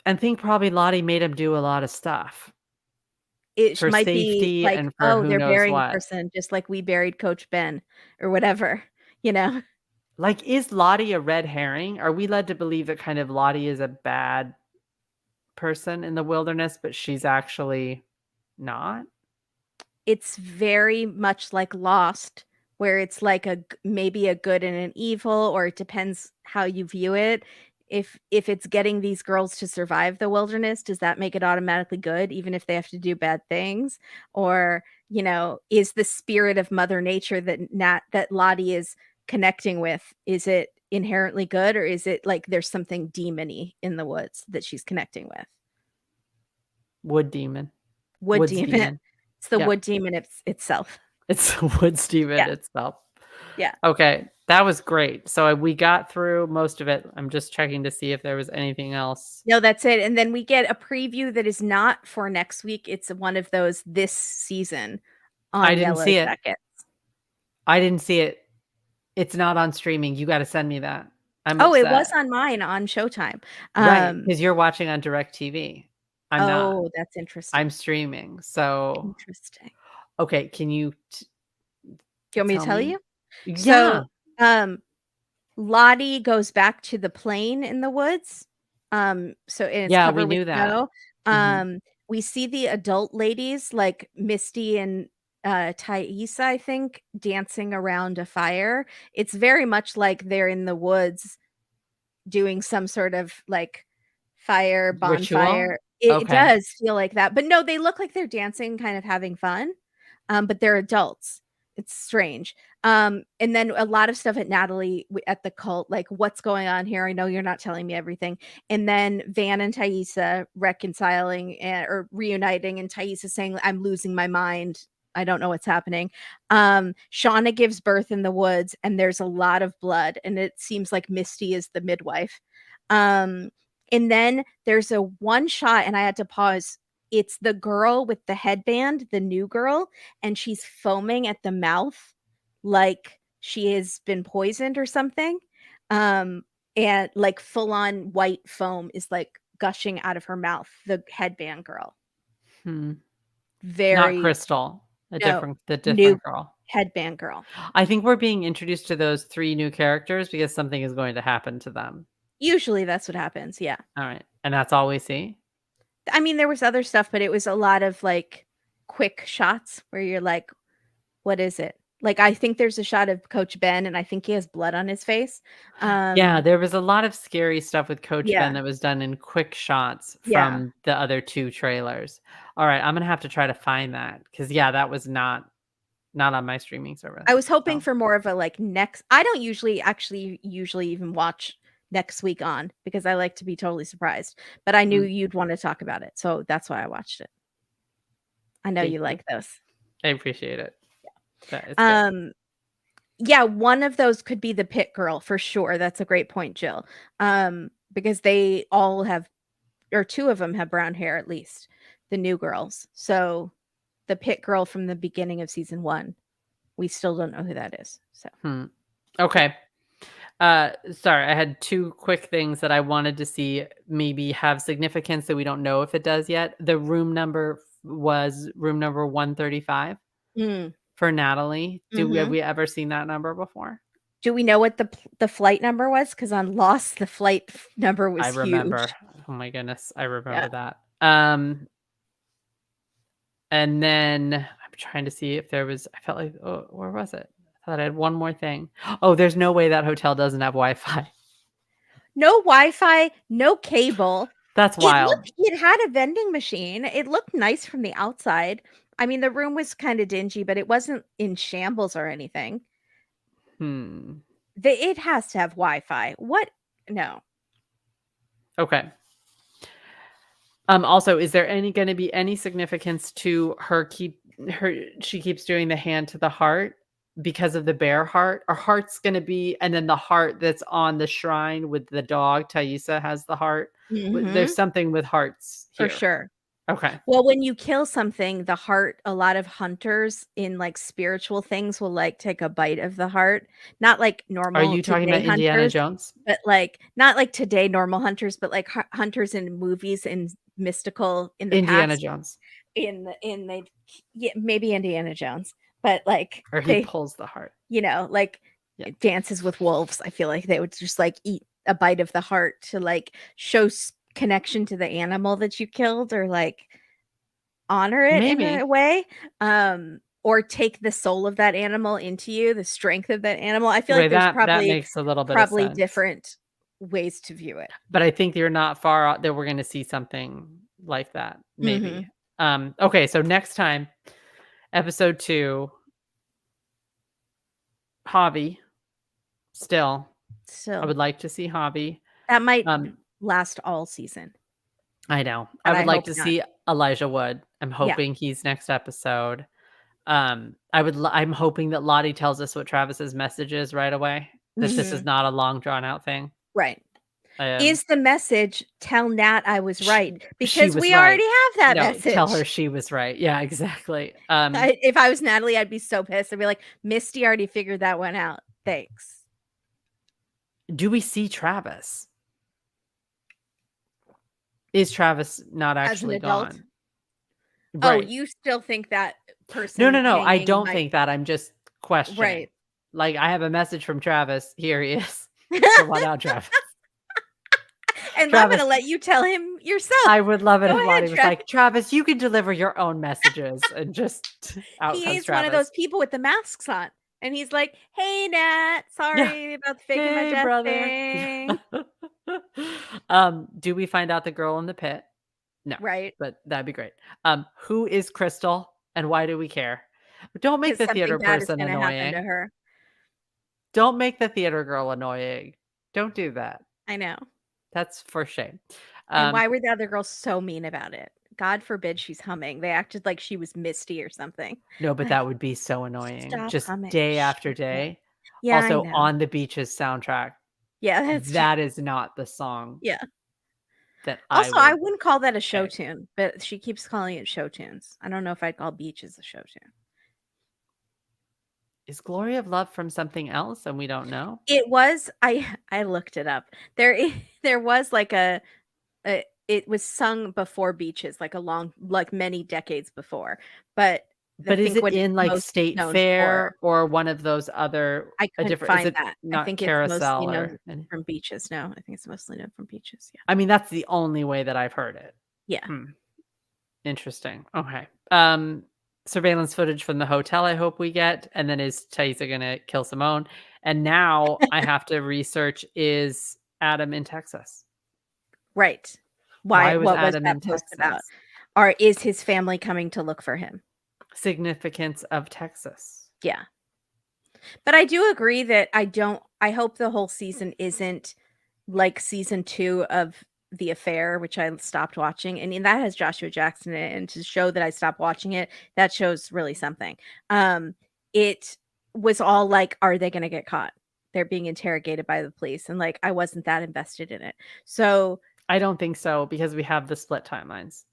And think probably Lottie made him do a lot of stuff for Might be safety like, and for "Oh, who they're knows burying a what. person just like we buried Coach Ben," or whatever, you know? Like, is Lottie a red herring? Are we led to believe that kind of Lottie is a bad person in the wilderness, but she's actually not? It's very much like Lost, where it's like maybe a good and an evil, or it depends how you view it. If it's getting these girls to survive the wilderness, does that make it automatically good, even if they have to do bad things? Or, is the spirit of Mother Nature that Lottie is connecting with, is it inherently good, or is it like there's something demony in the woods that she's connecting with? Wood demon. Wood Woods demon. demon. It's the Yeah. wood demon itself. It's the woods demon Yeah, itself. yeah. Okay, that was great. So we got through most of it. I'm just checking to see if there was anything else. No, that's it, and then we get a preview that is not for next week, it's one of those this season I on didn't see it. Yellowjackets. I didn't see it. It's not on streaming. You gotta send me that. I'm Oh, it was upset. on mine on Showtime. Right, Um, because 'cause you're watching on DirecTV. I'm not. oh, that's interesting. I'm streaming. So, Interesting. okay, can you Do you want me to tell tell me? you? Yeah. So, Lottie goes back to the plane in the woods, and it's Yeah, we covered with knew that. snow. Mhm. We see the adult ladies, like Misty and, Taissa, I think, dancing around a fire. It's very much like they're in the woods doing some sort of, like, fire, Ritual? bonfire. It Okay. does feel like that, but no, they look like they're dancing, kind of having fun, but they're adults. It's strange. And then a lot of stuff at Natalie at the cult, like, "What's going on here? I know you're not telling me everything." And then Van and Taissa reconciling, or reuniting, and Taissa saying, "I'm losing my mind. I don't know what's happening." Shauna gives birth in the woods, and there's a lot of blood, and it seems like Misty is the midwife. Um, and then there's a one shot, and I had to pause. It's the girl with the headband, the new girl, and she's foaming at the mouth like she has been poisoned or something. Um, and like full on white foam is like gushing out of her mouth, the headband girl. Hmm. Not Very Crystal, no, the new different girl. headband girl. I think we're being introduced to those 3 new characters because something is going to happen to them. Usually that's what happens, yeah. Alright, and that's all we see? I mean, there was other stuff, but it was a lot of, like, quick shots where you're like, "What is it?" Like, I think there's a shot of Coach Ben, and I think he has blood on his face. Yeah, Um, there was a lot of scary stuff with Coach Ben yeah, that was done in quick shots yeah. from the other 2 trailers. Alright, I'm gonna have to try to find that because yeah, that was not on my streaming I service, was hoping so for more of a, like, next I don't usually even watch next week on because I like to be totally surprised, but I knew mm, you'd wanna talk about it, so that's why I watched it. I know thank you you. like those. I appreciate it. That is good. Um Yeah, one of those could be the pit girl for sure. That's a great point, Jill. Because they all have, or two of them have brown hair at least, the new girls. So the pit girl from the beginning of season 1, we still don't know who that is. So, Hmm. yeah. Okay. Sorry, I had 2 quick things that I wanted to see maybe have significance that we don't know if it does yet. The room number was room number 135 Mm, for Natalie. Have mhm. we ever seen that number before? Do we know what the flight number was? Because on Lost, the flight number I was remember. huge. Oh my goodness, I Yeah. remember that. And then I'm trying to see if there was I felt like, oh, where was it? I thought I had one more thing. Oh, there's no way that hotel doesn't have Wi-Fi. No Wi-Fi, no cable. That's wild. It had a vending machine. It looked nice from the outside. I mean, the room was kinda dingy, but it wasn't in shambles or anything. Hmm. It has to have Wi-Fi. What? No. Okay. Also, is there gonna be any significance to her she keeps doing the hand to the heart because of the bear heart. Our heart's gonna be, and then the heart that's on the shrine with the dog. Taissa has the heart. There's Mhm. something with hearts For here. sure. Okay. Well, when you kill something, the heart a lot of hunters in, like, spiritual things will, like, take a bite of the heart. Not like Are normal you talking today about Indiana hunters, Jones? but, like not like today normal hunters, but, like, hunters in movies and mystical in the Indiana past, Jones, in they yeah, maybe Indiana Jones, but, like, or he they pulls the heart. like, Yeah. Dances with Wolves, I feel like they would just, like, eat a bite of the heart to, like, show connection to the animal that you killed or, like, honor it in a Maybe. way, or take the soul of that animal into you, the strength of that animal. I feel Okay, like there's that makes a little bit of probably sense. different ways to view it. But I think you're not far out that we're gonna see something like that, maybe. Mhm. Okay, so next time, episode 2, Javi, still, I So, would like to see Javi. that might Um, last all season, I know. I but would I like hope to not. see Elijah Wood. I'm Yeah. hoping he's next episode. I'm hoping that Lottie tells us what Travis's message is right away, that this is Mhm. not a long drawn out thing. Right. Um, Is the message, "Tell Nat I was sh right," she because was we right. already have that No, tell her message. she was right. Yeah, exactly. If I was Natalie, I'd be so pissed. I'd be like, "Misty already figured that one out. Thanks." Do we see Travis? Is Travis not As an actually adult? gone? Oh, Right. you still think that No, no, person no, I hanging don't might think that, I'm just questioning. right. Like, I have a message from Travis, here he is. Fill that out, Travis. And I'm Travis, gonna let you tell him yourself. I would love it Go if ahead, Lottie was Travis. like, "Travis, you can deliver your own messages," and just out He comes is one of Travis. those people with the masks on, and he's like, "Hey, Nat, Yeah. sorry about faking my "Hey, death brother." thing." Do we find out the girl in the pit? No, Right? but that'd be great. Who is Crystal, and why do we care? Don't make Because the something theater bad is person gonna happen to annoying. her. Don't make the theater girl annoying. Don't do that. I know. That's for shame. And Um, why were the other girls so mean about it? God forbid she's humming. They acted like she was Misty or something. no, but Like, that would be so annoying, stop just humming. day after Shut up. day. Yeah, I Also, know. On the Beaches soundtrack, Yeah, that's true. that is not the song Yeah. that I Also, I would wouldn't call that a show pick. tune, but she keeps calling it show tunes. I don't know if I'd call Beaches a show tune. Is Glory of Love from something else and we don't know? It was I looked it up. There was like a it was sung before Beaches, like a long like many decades before, but I But is think it what it's in, like, most State known for Fair or one of those other I a couldn't different is find it that. I not think it's mostly Carousel known or any from Beaches. No, I think it's mostly known from Beaches, yeah. I mean, that's the only way that I've heard it. Yeah. Hmm, interesting. Okay. Surveillance footage from the hotel I hope we get, and then is Taissa gonna kill Simone? And now I have to research, is Adam in Texas? Right. Why Why was what was Adam that in post about? Texas? Or is his family coming to look for him? Significance of Texas. Yeah. But I do agree that I hope the whole season isn't like season 2 of The Affair, which I stopped watching, and that has Joshua Jackson in it, and to show that I stopped watching it, that shows really something. It was all like, are they gonna get caught? They're being interrogated by the police, and, like, I wasn't that invested in it. So, I don't think so because we have the split timelines.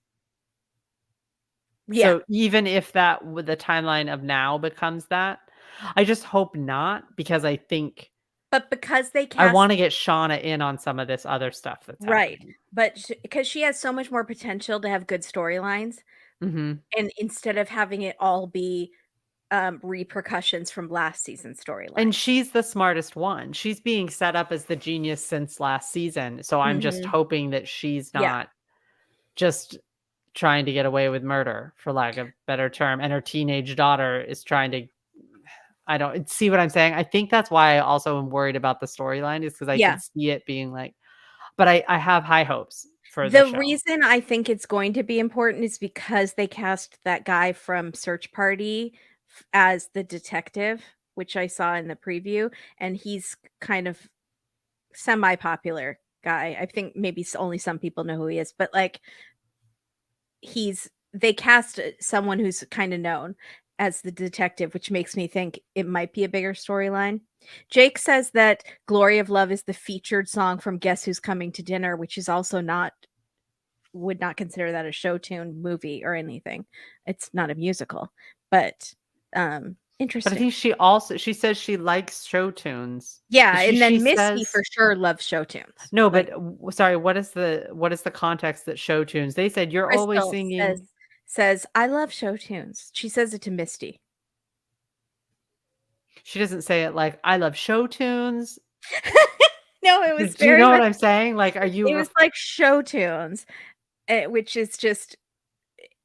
yeah, So even if that the timeline of now becomes that, I just hope not because I think but because they I cast wanna get Shauna in on some of this other stuff that's right, happening. but because she has so much more potential to have good storylines, Mhm. and instead of having it all be repercussions from last season's And storyline. she's the smartest one. She's being set up as the genius since last season, so I'm just Mhm. hoping that she's Yeah. not just trying to get away with murder, for lack of better term, and her teenage daughter is trying to I don't see what I'm saying? I think that's why I also am worried about the storyline is because I Yeah. could see it being like but I have high hopes for the The show. reason I think it's going to be important is because they cast that guy from Search Party as the detective, which I saw in the preview, and he's kind of semi-popular guy. I think maybe only some people know who he is, but like they cast someone who's kind of known. as the detective, which makes me think it might be a bigger storyline. Jake says that Glory of Love is the featured song from Guess Who's Coming to Dinner, which is also not would not consider that a show tune movie or anything. It's not a musical, but But I interesting. think she says she likes show tunes. Yeah, She and she then Misty for says sure loves show tunes. no, Like but sorry, what is the context that show tunes? They said you're always Crystal says singing. says, "I love show tunes." She says it to Misty. She doesn't say it like I love show tunes. No, it was Do you very know what much I'm saying? Like, are you it was like show tunes, which is just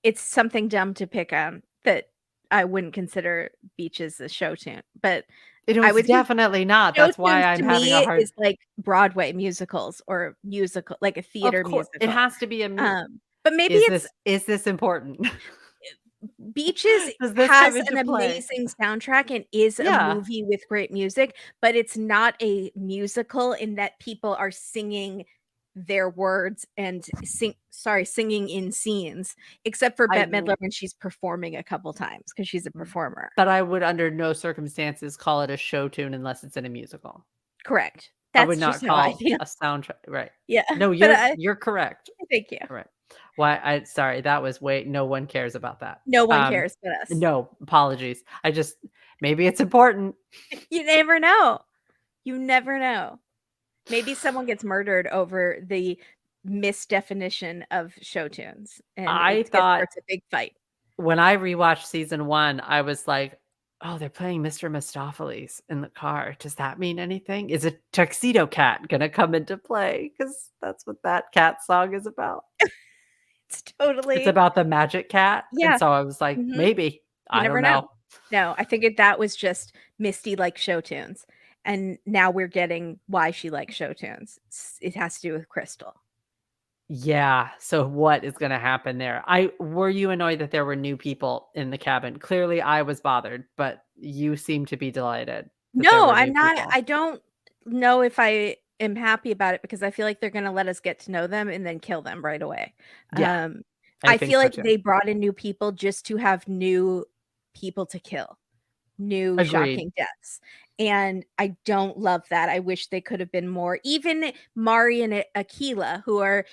it's something dumb to pick on that I wouldn't consider Beaches a show tune, but I it's would con definitely not. show That's why tunes I'm to having a me hard. is like Broadway musicals or musical like a Of theater course, it musical. has to be But maybe it's is this important? Beaches Does this come has into an play? amazing soundtrack and is a Yeah. movie with great music, but it's not a musical in that people are singing their words and singing in scenes, except for I Bette Midler w when she's performing a couple times because she's a performer. but I would under no circumstances call it a show tune unless it's in a musical. Correct. I would That's not just how I call feel. a soundtrack right. Yeah, No, but you're correct. thank you. Right. Why I sorry, that was way no one cares about that. No one cares but us. No, apologies. I just maybe it's important. You never know. You never know. Maybe someone gets murdered over the misdefinition of show tunes, and I it thought starts a big fight. when I rewatched season 1, I was like, "Oh, they're playing Mr. Mistopheles in the car. Does that mean anything? Is a tuxedo cat gonna come into play? Because that's what that cat song is about. It's It's totally about the magic cat, and yeah, so I was like, mhm, "Maybe." you I never don't know. know. No, I think that was just Misty likes show tunes, and now we're getting why she likes show tunes. It has to do with Crystal. Yeah, so what is gonna happen there? I were you annoyed that there were new people in the cabin? Clearly, I was bothered, but you seem to be delighted that there No, were I'm new not people. I don't know if I am happy about it because I feel like they're gonna let us get to know them and then kill them right away. Yeah, Um, I I think feel so like too. they brought in new people just to have new people to kill, new Agreed. shocking deaths, and I don't love that. I wish they could have been more even Mari and Akila, who are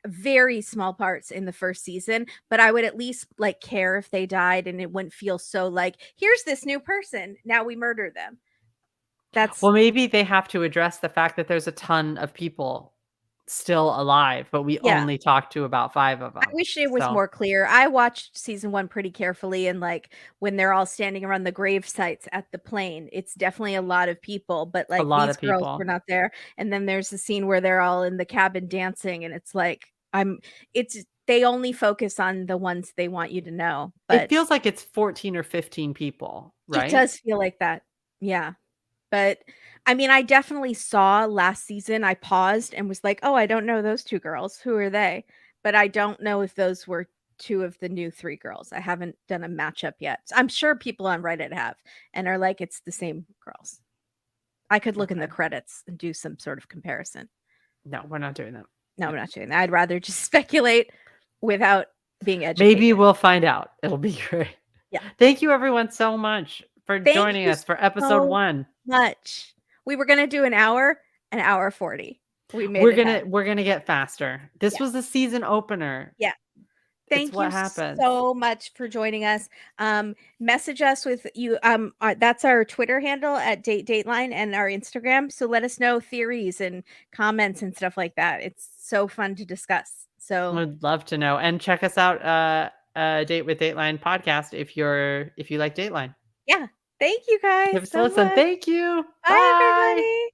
very small parts in the first season, but I would at least, like, care if they died and it wouldn't feel so like, "Here's this new person, now we murder them." That's Well, maybe they have to address the fact that there's a ton of people still alive, but we yeah. only talked to about 5 of I them. wish it was So, more clear. I watched season 1 pretty carefully and, like, when they're all standing around the grave sites at the plane, it's definitely a lot of people, but, a like, lot these of girls were people. not there, and then there's the scene where they're all in the cabin dancing, and it's like, it's they only focus on the ones they want you to know, It but feels like it's 14 or 15 people, it right? does feel like that. Yeah. But, I mean, I definitely saw last season, I paused and was like, "Oh, I don't know those 2 girls. Who are they?" But I don't know if those were 2 of the new 3 girls. I haven't done a matchup yet. I'm sure people on Reddit have and are like, "It's the same girls." I could look in the Okay. credits and do some sort of comparison. No, we're not doing that. No, No. I'm not doing that. I'd rather just speculate without being Maybe educated. we'll find out. It'll be great. Yeah. Thank you everyone so much for Thank joining you us for episode so 1. much. We were gonna do an hour 40. We made it happen. We're gonna get faster. This Yeah. was the season opener. Yeah. It's Thank you what happens. so much for joining us. Message us with you. That's our Twitter handle at Dateline and our Instagram. So let us know theories and comments and stuff like that. It's so fun to discuss. So Would love to know. And check us out, Date with Dateline podcast if you like Dateline. yeah, thank you Give guys us a so listen. much. Thank you. Bye, Bye. everybody.